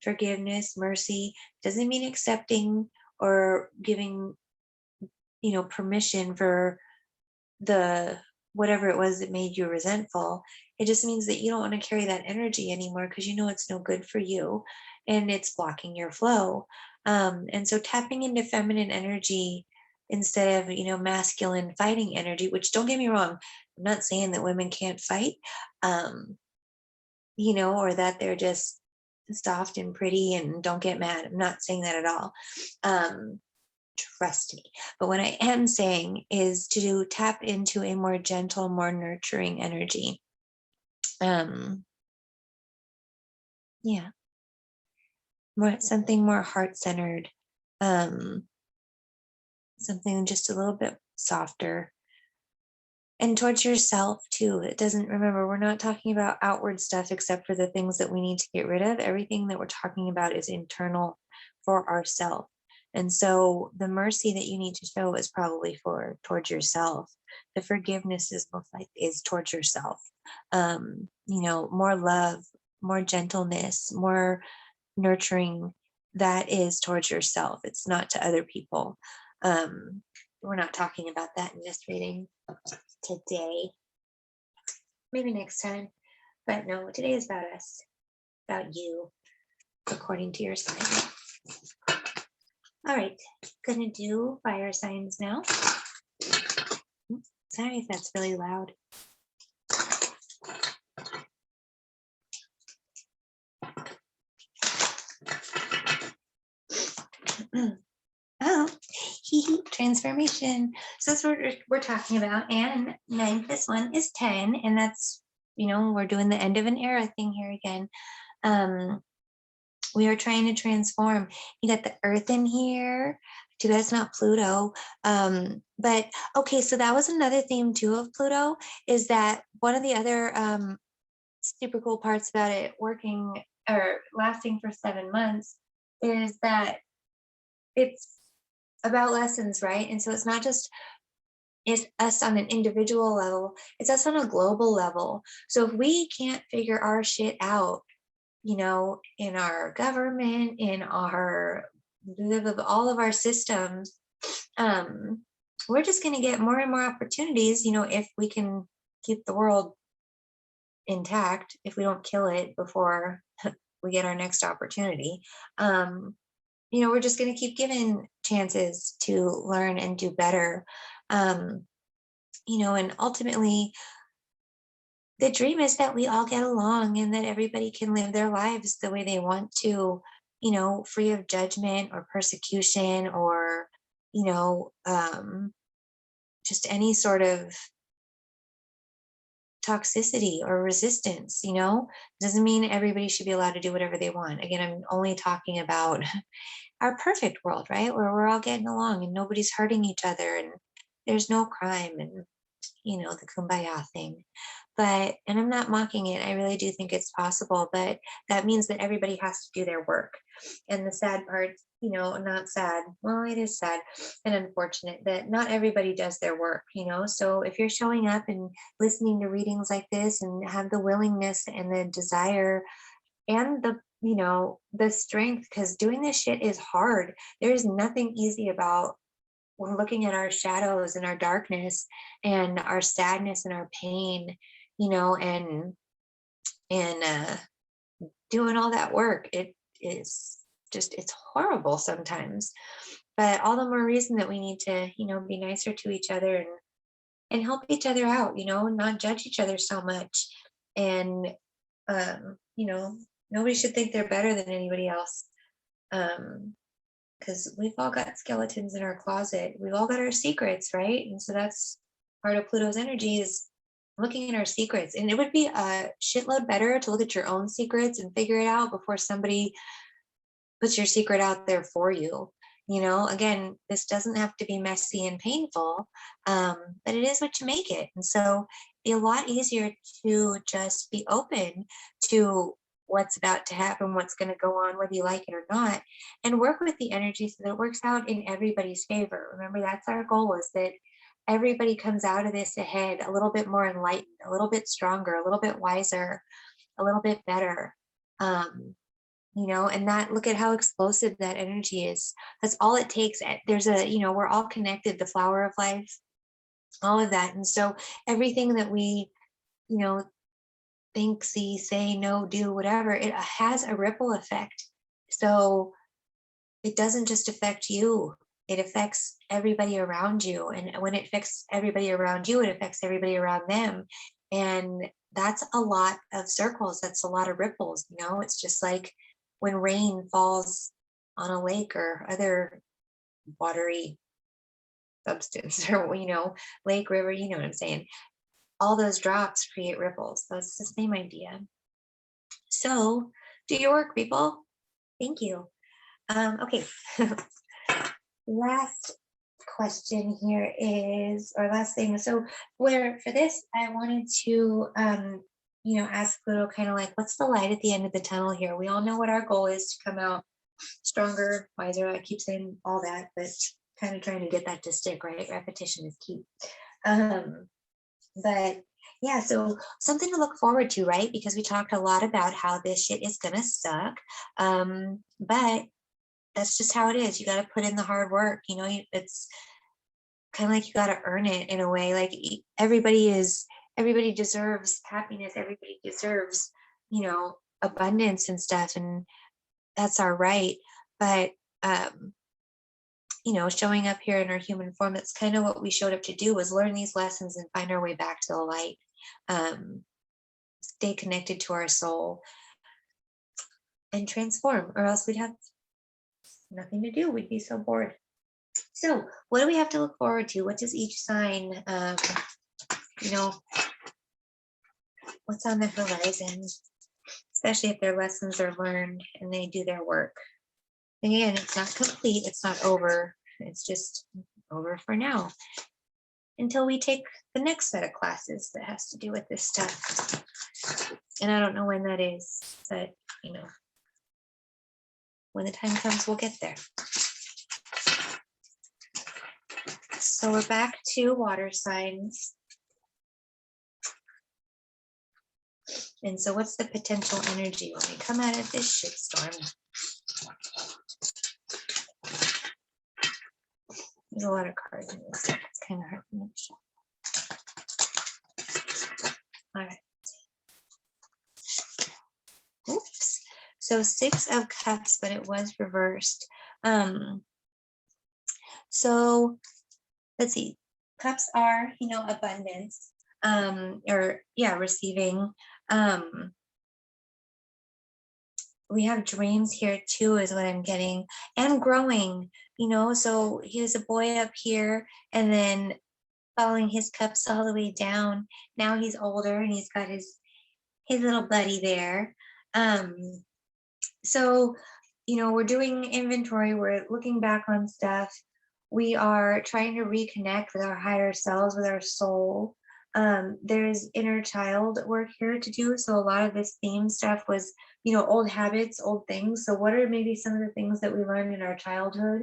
Forgiveness, mercy doesn't mean accepting or giving permission for the whatever it was that made you resentful. It just means that you don't want to carry that energy anymore, because it's no good for you and it's blocking your flow. And so tapping into feminine energy instead of masculine fighting energy, which, don't get me wrong, I'm not saying that women can't fight, or that they're just soft and pretty and don't get mad. I'm not saying that at all. Trust me. But what I am saying is to tap into a more gentle, more nurturing energy. Something more heart-centered, something just a little bit softer. And towards yourself too. Remember, we're not talking about outward stuff except for the things that we need to get rid of. Everything that we're talking about is internal for ourselves. And so the mercy that you need to show is probably towards yourself. The forgiveness is towards yourself. More love, more gentleness, more nurturing, that is towards yourself. It's not to other people. We're not talking about that in this reading today. Maybe next time. But no, today is about us, about you, according to your sign. All right, gonna do fire signs now. Sorry if that's really loud. Oh, transformation. So that's what we're talking about. And 9 plus 1 is 10. And that's, we're doing the end of an era thing here again. Um, we are trying to transform. You got the earth in here. Too bad it's not Pluto. But okay, so that was another theme too of Pluto, is that one of the other super cool parts about it working or lasting for 7 months is that it's about lessons, right? And so it's not just it's us on an individual level, it's us on a global level. So if we can't figure our shit out, in our government, in our all of our systems, we're just going to get more and more opportunities, if we can keep the world intact, if we don't kill it before we get our next opportunity. We're just going to keep giving chances to learn and do better. And ultimately, the dream is that we all get along and that everybody can live their lives the way they want to, free of judgment or persecution or, just any sort of toxicity or resistance. Doesn't mean everybody should be allowed to do whatever they want. Again, I'm only talking about our perfect world, right? Where we're all getting along and nobody's hurting each other and there's no crime and, the kumbaya thing. And I'm not mocking it. I really do think it's possible, but that means that everybody has to do their work. And the sad part, not sad. Well, it is sad and unfortunate that not everybody does their work, So if you're showing up and listening to readings like this and have the willingness and the desire and the strength, because doing this shit is hard. There's nothing easy about we're looking at our shadows and our darkness and our sadness and our pain, and doing all that work. It is just, it's horrible sometimes, but all the more reason that we need to, be nicer to each other and help each other out, not judge each other so much. And, nobody should think they're better than anybody else. Because we've all got skeletons in our closet. We've all got our secrets, right? And so that's part of Pluto's energy is looking at our secrets. And it would be a shitload better to look at your own secrets and figure it out before somebody puts your secret out there for you. Again, this doesn't have to be messy and painful, but it is what you make it. And so it'd be a lot easier to just be open to what's about to happen, what's going to go on, whether you like it or not, and work with the energy so that it works out in everybody's favor. Remember, that's our goal, is that everybody comes out of this ahead a little bit more enlightened, a little bit stronger, a little bit wiser, a little bit better. And that, look at how explosive that energy is. That's all it takes. There's we're all connected, the flower of life, all of that. And so everything that we, think, see, say, know, do, whatever, it has a ripple effect. So it doesn't just affect you, it affects everybody around you. And when it affects everybody around you, it affects everybody around them. And that's a lot of circles. That's a lot of ripples. It's just like when rain falls on a lake or other watery substance or, lake, river, you know what I'm saying? All those drops create ripples. So it's the same idea. So do your work, people. Thank you. Okay. Last question here is, or last thing. So for this, I wanted to, ask Pluto kind of like, what's the light at the end of the tunnel here? We all know what our goal is, to come out stronger, wiser. I keep saying all that, but kind of trying to get that to stick, right? Repetition is key. But yeah, so something to look forward to, right? Because we talked a lot about how this shit is gonna suck. But that's just how it is. You got to put in the hard work. It's kind of like you got to earn it in a way. Like everybody deserves happiness. Everybody deserves, abundance and stuff. And that's our right. But, showing up here in our human form, that's kind of what we showed up to do, was learn these lessons and find our way back to the light. Stay connected to our soul and transform, or else we'd have nothing to do. We'd be so bored. So what do we have to look forward to? What does each sign, you know, what's on the horizon, especially if their lessons are learned and they do their work. Again, it's not complete, it's not over, it's just over for now until we take the next set of classes that has to do with this stuff. And I don't know when that is, but when the time comes, we'll get there. So we're back to water signs. And so what's the potential energy when we come out of this shitstorm? There's a lot of cards in this. It's kind of hard to make sure. All right. Oops. So 6 of Cups, but it was reversed. So let's see. Cups are, abundance, receiving. We have dreams here too, is what I'm getting, and growing, so here's a boy up here and then following his cups all the way down. Now he's older and he's got his little buddy there. So, we're doing inventory, we're looking back on stuff. We are trying to reconnect with our higher selves, with our soul. There's inner child work here to do. So a lot of this theme stuff was, old habits, old things. So what are maybe some of the things that we learned in our childhood,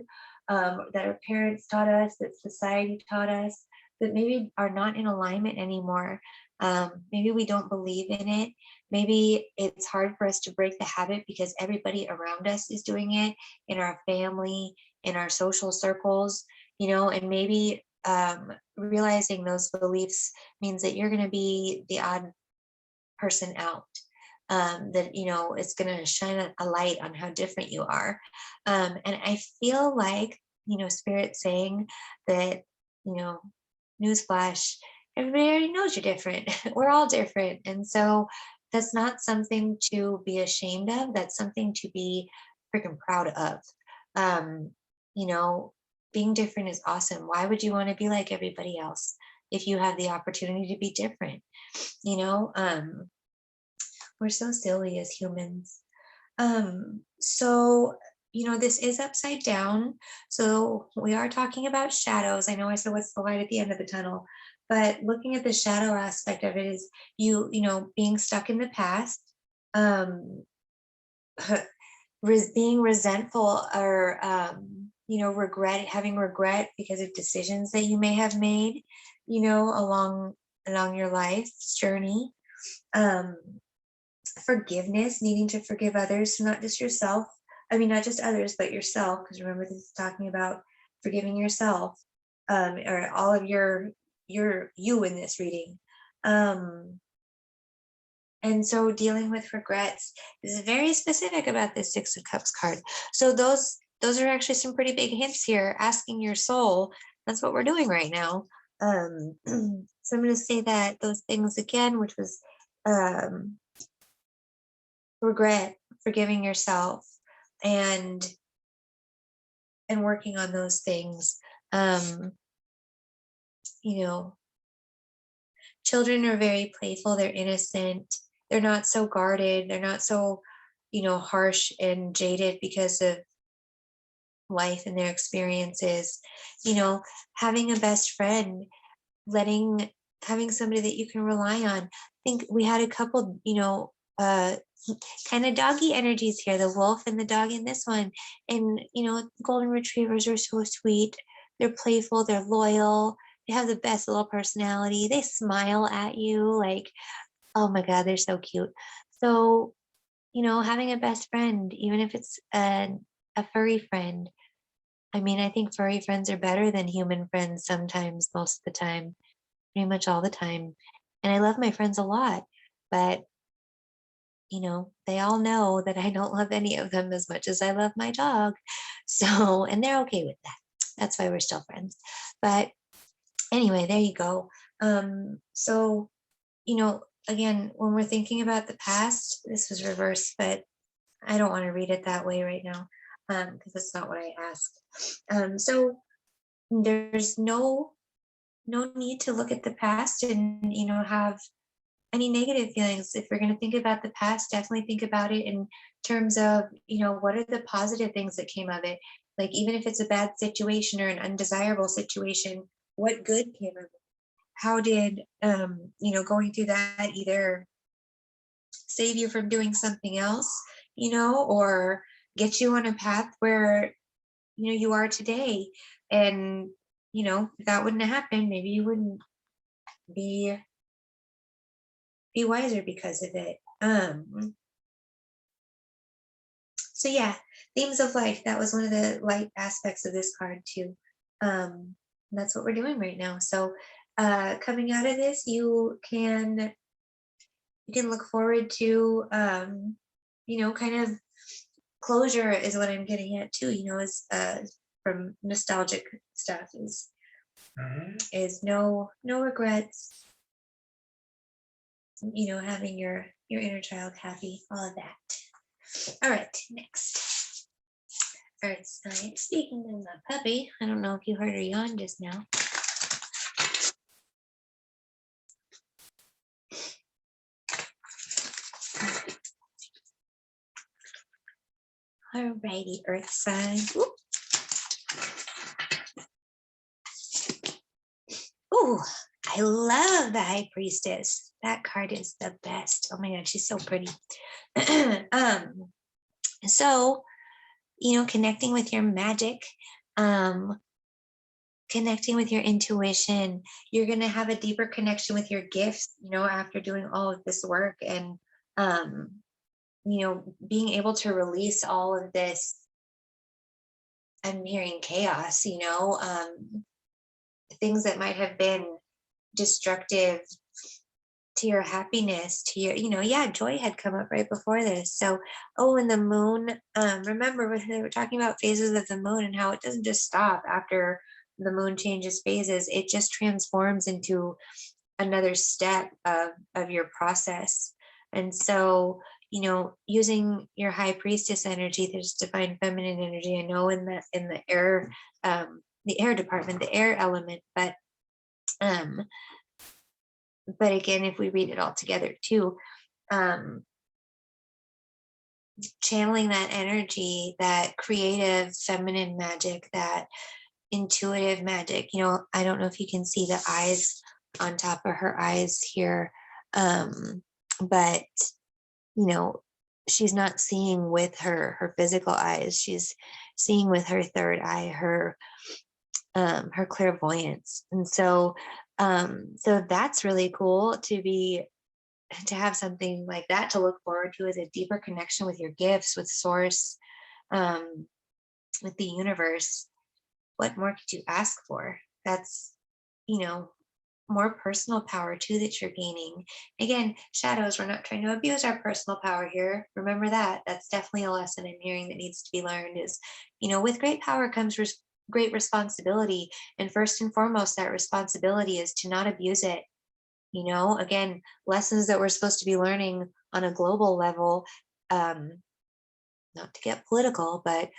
that our parents taught us, that society taught us, that maybe are not in alignment anymore? Maybe we don't believe in it. Maybe it's hard for us to break the habit because everybody around us is doing it, in our family, in our social circles, and maybe realizing those beliefs means that you're going to be the odd person out, that it's going to shine a light on how different you are. And I feel like Spirit saying that, newsflash, everybody already knows you're different. We're all different. And so that's not something to be ashamed of. That's something to be freaking proud of. Being different is awesome. Why would you want to be like everybody else if you have the opportunity to be different? We're so silly as humans. So this is upside down. So we are talking about shadows. I know I said what's the light at the end of the tunnel, but looking at the shadow aspect of it is being stuck in the past, being resentful, or having regret because of decisions that you may have made, along your life's journey. Forgiveness, needing to forgive others, so not just yourself. Not just others, but yourself, because remember, this is talking about forgiving yourself, or all of your you in this reading. And so dealing with regrets is very specific about this 6 of Cups card. So those are actually some pretty big hints here. Asking your soul, that's what we're doing right now. So I'm going to say that those things again, which was regret, forgiving yourself, and working on those things. Children are very playful, they're innocent, they're not so guarded, they're not so harsh and jaded because of life and their experiences. Having a best friend, having somebody that you can rely on. I think we had a couple kind of doggy energies here, the wolf and the dog in this one. And golden retrievers are so sweet, they're playful, they're loyal, they have the best little personality, they smile at you like, oh my god, they're so cute. So having a best friend, even if it's a furry friend. I think furry friends are better than human friends sometimes, most of the time, pretty much all the time. And I love my friends a lot, but they all know that I don't love any of them as much as I love my dog. So, and they're okay with that. That's why we're still friends. But anyway, there you go. So, again, when we're thinking about the past, this was reversed, but I don't want to read it that way right now. because that's not what I asked. So there's no need to look at the past and have any negative feelings. If we're going to think about the past, definitely think about it in terms of, what are the positive things that came of it? Like, even if it's a bad situation or an undesirable situation, what good came of it? How did, going through that either save you from doing something else, or get you on a path where, you are today? And, if that wouldn't have happened, maybe you wouldn't be wiser because of it. So yeah, themes of life. That was one of the light aspects of this card too. And that's what we're doing right now. So coming out of this, you can look forward to kind of closure is what I'm getting at too, is from nostalgic stuff is no regrets, having your inner child happy, all of that. All right, next. Earth sign. Speaking of the puppy, I don't know if you heard her yawn just now. Alrighty, Earth sign. Ooh, I love the High Priestess. That card is the best. Oh my God, she's so pretty. So, connecting with your magic, connecting with your intuition, you're going to have a deeper connection with your gifts, after doing all of this work, and, being able to release all of this. I'm hearing chaos, things that might have been destructive to your happiness, to your, joy had come up right before this. So, and the moon, remember when they were talking about phases of the moon and how it doesn't just stop after the moon changes phases, it just transforms into another step of your process. And so, using your High Priestess energy, there's divine feminine energy, I know, in the air, the air department, the air element, but again, if we read it all together too, channeling that energy, that creative feminine magic, that intuitive magic. I don't know if you can see the eyes on top of her eyes here, but she's not seeing with her physical eyes. She's seeing with her third eye, her clairvoyance. And so that's really cool to have something like that to look forward to, as a deeper connection with your gifts, with source, with the universe. What more could you ask for? That's, more personal power too that you're gaining. Again, shadows, we're not trying to abuse our personal power here. Remember that. That's definitely a lesson I'm hearing that needs to be learned is, with great power comes great responsibility. And first and foremost, that responsibility is to not abuse it. Again, lessons that we're supposed to be learning on a global level, not to get political, but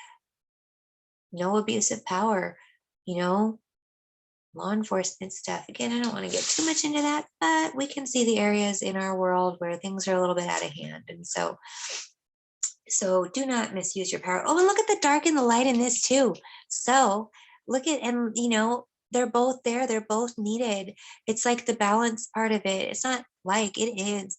no abuse of power, law enforcement stuff. Again, I don't want to get too much into that, but we can see the areas in our world where things are a little bit out of hand. And so do not misuse your power. Oh, and look at the dark and the light in this too. So look at, and they're both there. They're both needed. It's like the balance part of it. It's not like, it is.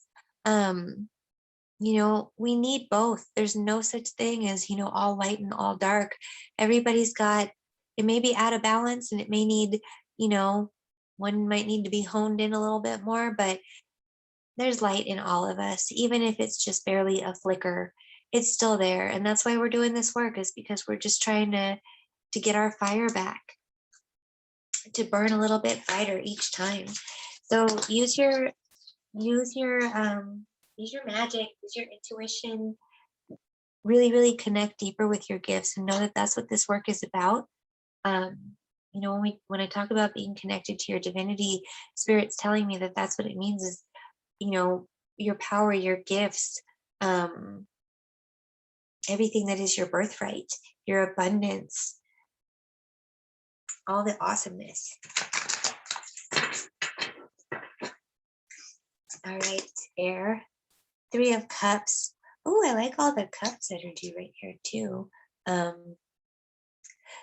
We need both. There's no such thing as, all light and all dark. Everybody's got, it may be out of balance, and it may need, one might need to be honed in a little bit more, but there's light in all of us. Even if it's just barely a flicker, it's still there. And that's why we're doing this work, is because we're just trying to get our fire back, to burn a little bit brighter each time. So use your magic, use your intuition, really, really connect deeper with your gifts, and know that that's what this work is about. When I talk about being connected to your divinity, Spirit's telling me that that's what it means, is, your power, your gifts, everything that is your birthright, your abundance, all the awesomeness. All right, air, 3 of Cups. Oh, I like all the cups energy right here too.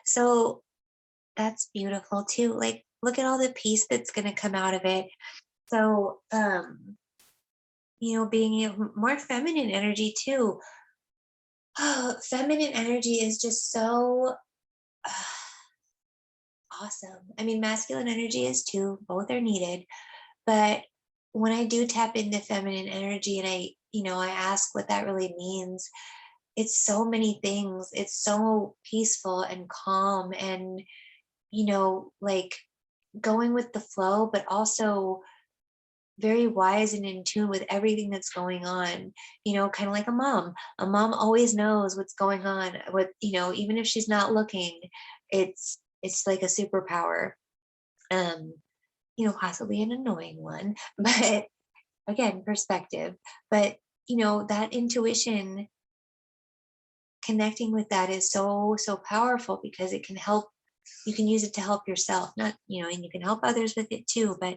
So that's beautiful too. Like, look at all the peace that's going to come out of it. So, being more feminine energy too. Oh, feminine energy is just so awesome. I mean, masculine energy is too, both are needed. But when I do tap into feminine energy and I ask what that really means, it's so many things. It's so peaceful and calm and, like going with the flow, but also very wise and in tune with everything that's going on, kind of like a mom. A mom always knows what's going on, even if she's not looking, it's like a superpower. Um, possibly an annoying one, but again, perspective. But that intuition, connecting with that is so, so powerful because it can help. You can use it to help yourself, not, and you can help others with it too. But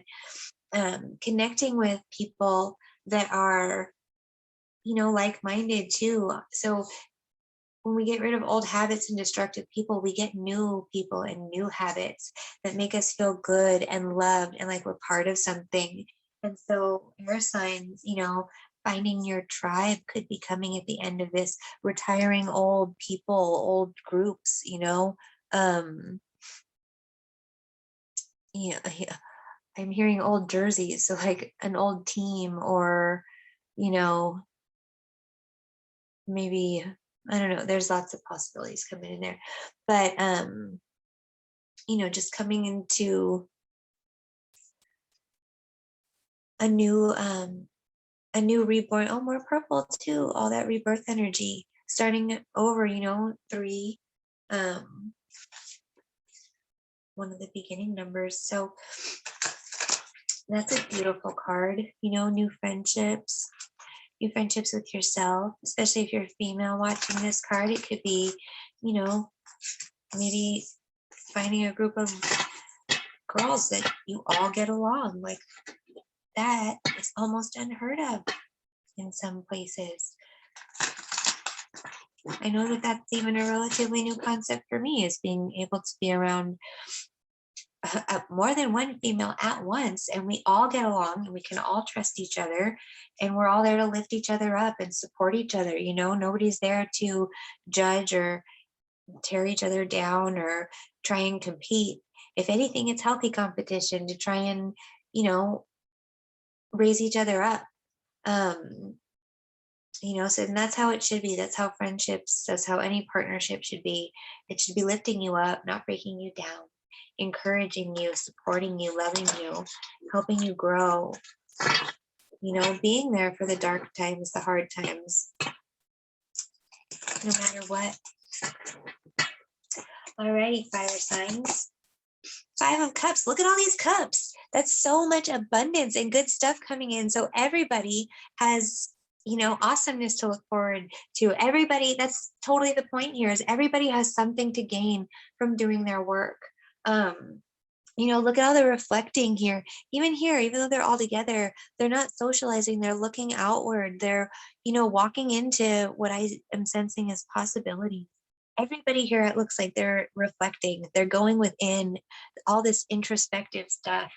connecting with people that are, like-minded too. So when we get rid of old habits and destructive people, we get new people and new habits that make us feel good and loved and like we're part of something. And so air signs, finding your tribe could be coming at the end of this, retiring old people, old groups, yeah, I'm hearing old jerseys, so like an old team or, you know, maybe, I don't know, there's lots of possibilities coming in there. But just coming into a new reborn. Oh, more purple too, all that rebirth energy. Starting over, 3, one of the beginning numbers. So that's a beautiful card, new friendships with yourself, especially if you're a female watching this card. It could be, maybe finding a group of girls that you all get along. Like, that is almost unheard of in some places. I know that that's even a relatively new concept for me, is being able to be around more than one female at once, and we all get along and we can all trust each other, and we're all there to lift each other up and support each other. Nobody's there to judge or tear each other down or try and compete. If anything, it's healthy competition to try and raise each other up. So, and that's how it should be. That's how friendships, that's how any partnership should be. It should be lifting you up, not breaking you down, encouraging you, supporting you, loving you, helping you grow, being there for the dark times, the hard times, no matter what. Alrighty, fire signs. 5 of Cups. Look at all these cups. That's so much abundance and good stuff coming in. So everybody has, awesomeness to look forward to. Everybody, that's totally the point here, is everybody has something to gain from doing their work. Look at all the reflecting here. Even here, even though they're all together, they're not socializing. They're looking outward. They're, walking into what I am sensing as possibility. Everybody here, it looks like they're reflecting. They're going within, all this introspective stuff.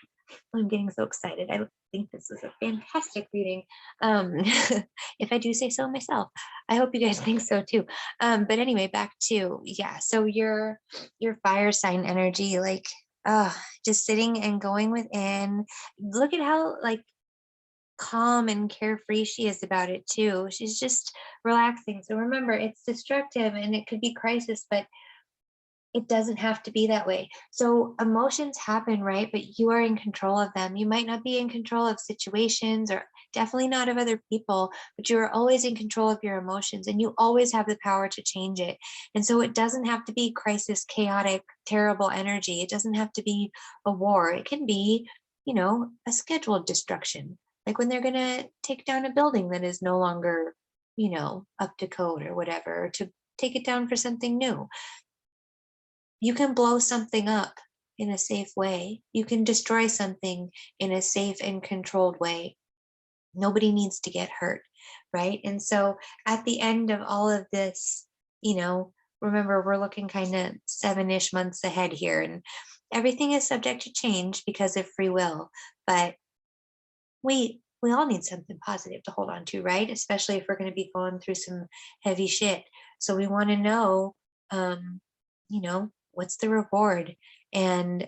I'm getting so excited. I think this is a fantastic reading. If I do say so myself. I hope you guys think so too. But anyway, back to, so your fire sign energy, like, just sitting and going within. Look at how like calm and carefree she is about it too. She's just relaxing. So remember, it's destructive and it could be crisis, but it doesn't have to be that way. So emotions happen, right? But you are in control of them. You might not be in control of situations, or definitely not of other people, but you are always in control of your emotions, and you always have the power to change it. And so it doesn't have to be crisis, chaotic, terrible energy. It doesn't have to be a war. It can be, a scheduled destruction, like when they're going to take down a building that is no longer up to code or whatever, or to take it down for something new. You can blow something up in a safe way. You can destroy something in a safe and controlled way. Nobody needs to get hurt, right? And so at the end of all of this, remember we're looking kind of 7-ish months ahead here, and everything is subject to change because of free will. But we all need something positive to hold on to, right? Especially if we're going to be going through some heavy shit. So we want to know, what's the reward? And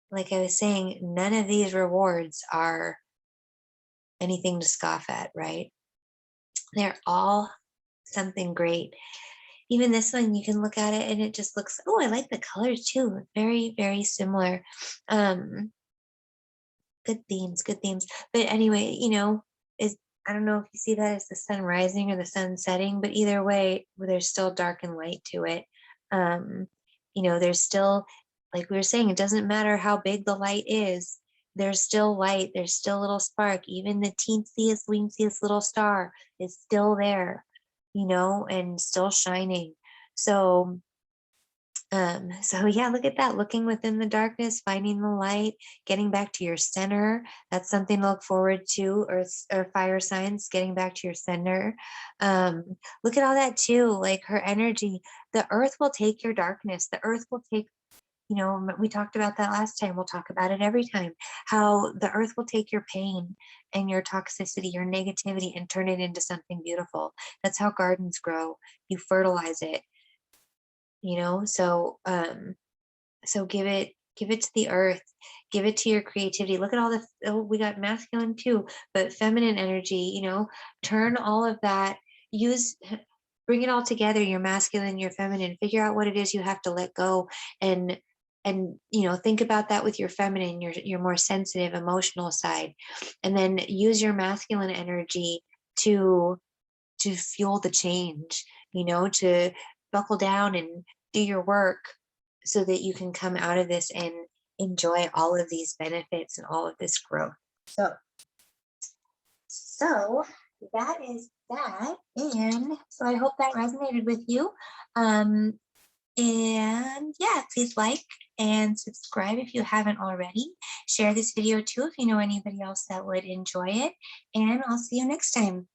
like I was saying, none of these rewards are anything to scoff at, right? They're all something great. Even this one, you can look at it and it just looks, oh, I like the colors too. Very, very similar. Good themes, good themes. But anyway, is I don't know if you see that as the sun rising or the sun setting, but either way, there's still dark and light to it. There's still, like we were saying, it doesn't matter how big the light is, there's still light, there's still a little spark. Even the teensiest, weensiest little star is still there, and still shining. So yeah, look at that, looking within the darkness, finding the light, getting back to your center. That's something to look forward to. Or fire signs, getting back to your center. Look at all that too, like her energy. The earth will take your darkness. The earth will take, we talked about that last time. We'll talk about it every time. How the earth will take your pain and your toxicity, your negativity, and turn it into something beautiful. That's how gardens grow. You fertilize it. So give it to the earth, give it to your creativity. Look at all we got masculine too, but feminine energy, turn all of that, bring it all together, your masculine, your feminine, figure out what it is you have to let go, and think about that with your feminine, your more sensitive, emotional side, and then use your masculine energy to fuel the change, to buckle down and do your work so that you can come out of this and enjoy all of these benefits and all of this growth. So that is that. And so I hope that resonated with you. And yeah, please like and subscribe if you haven't already. Share this video too if you know anybody else that would enjoy it. And I'll see you next time.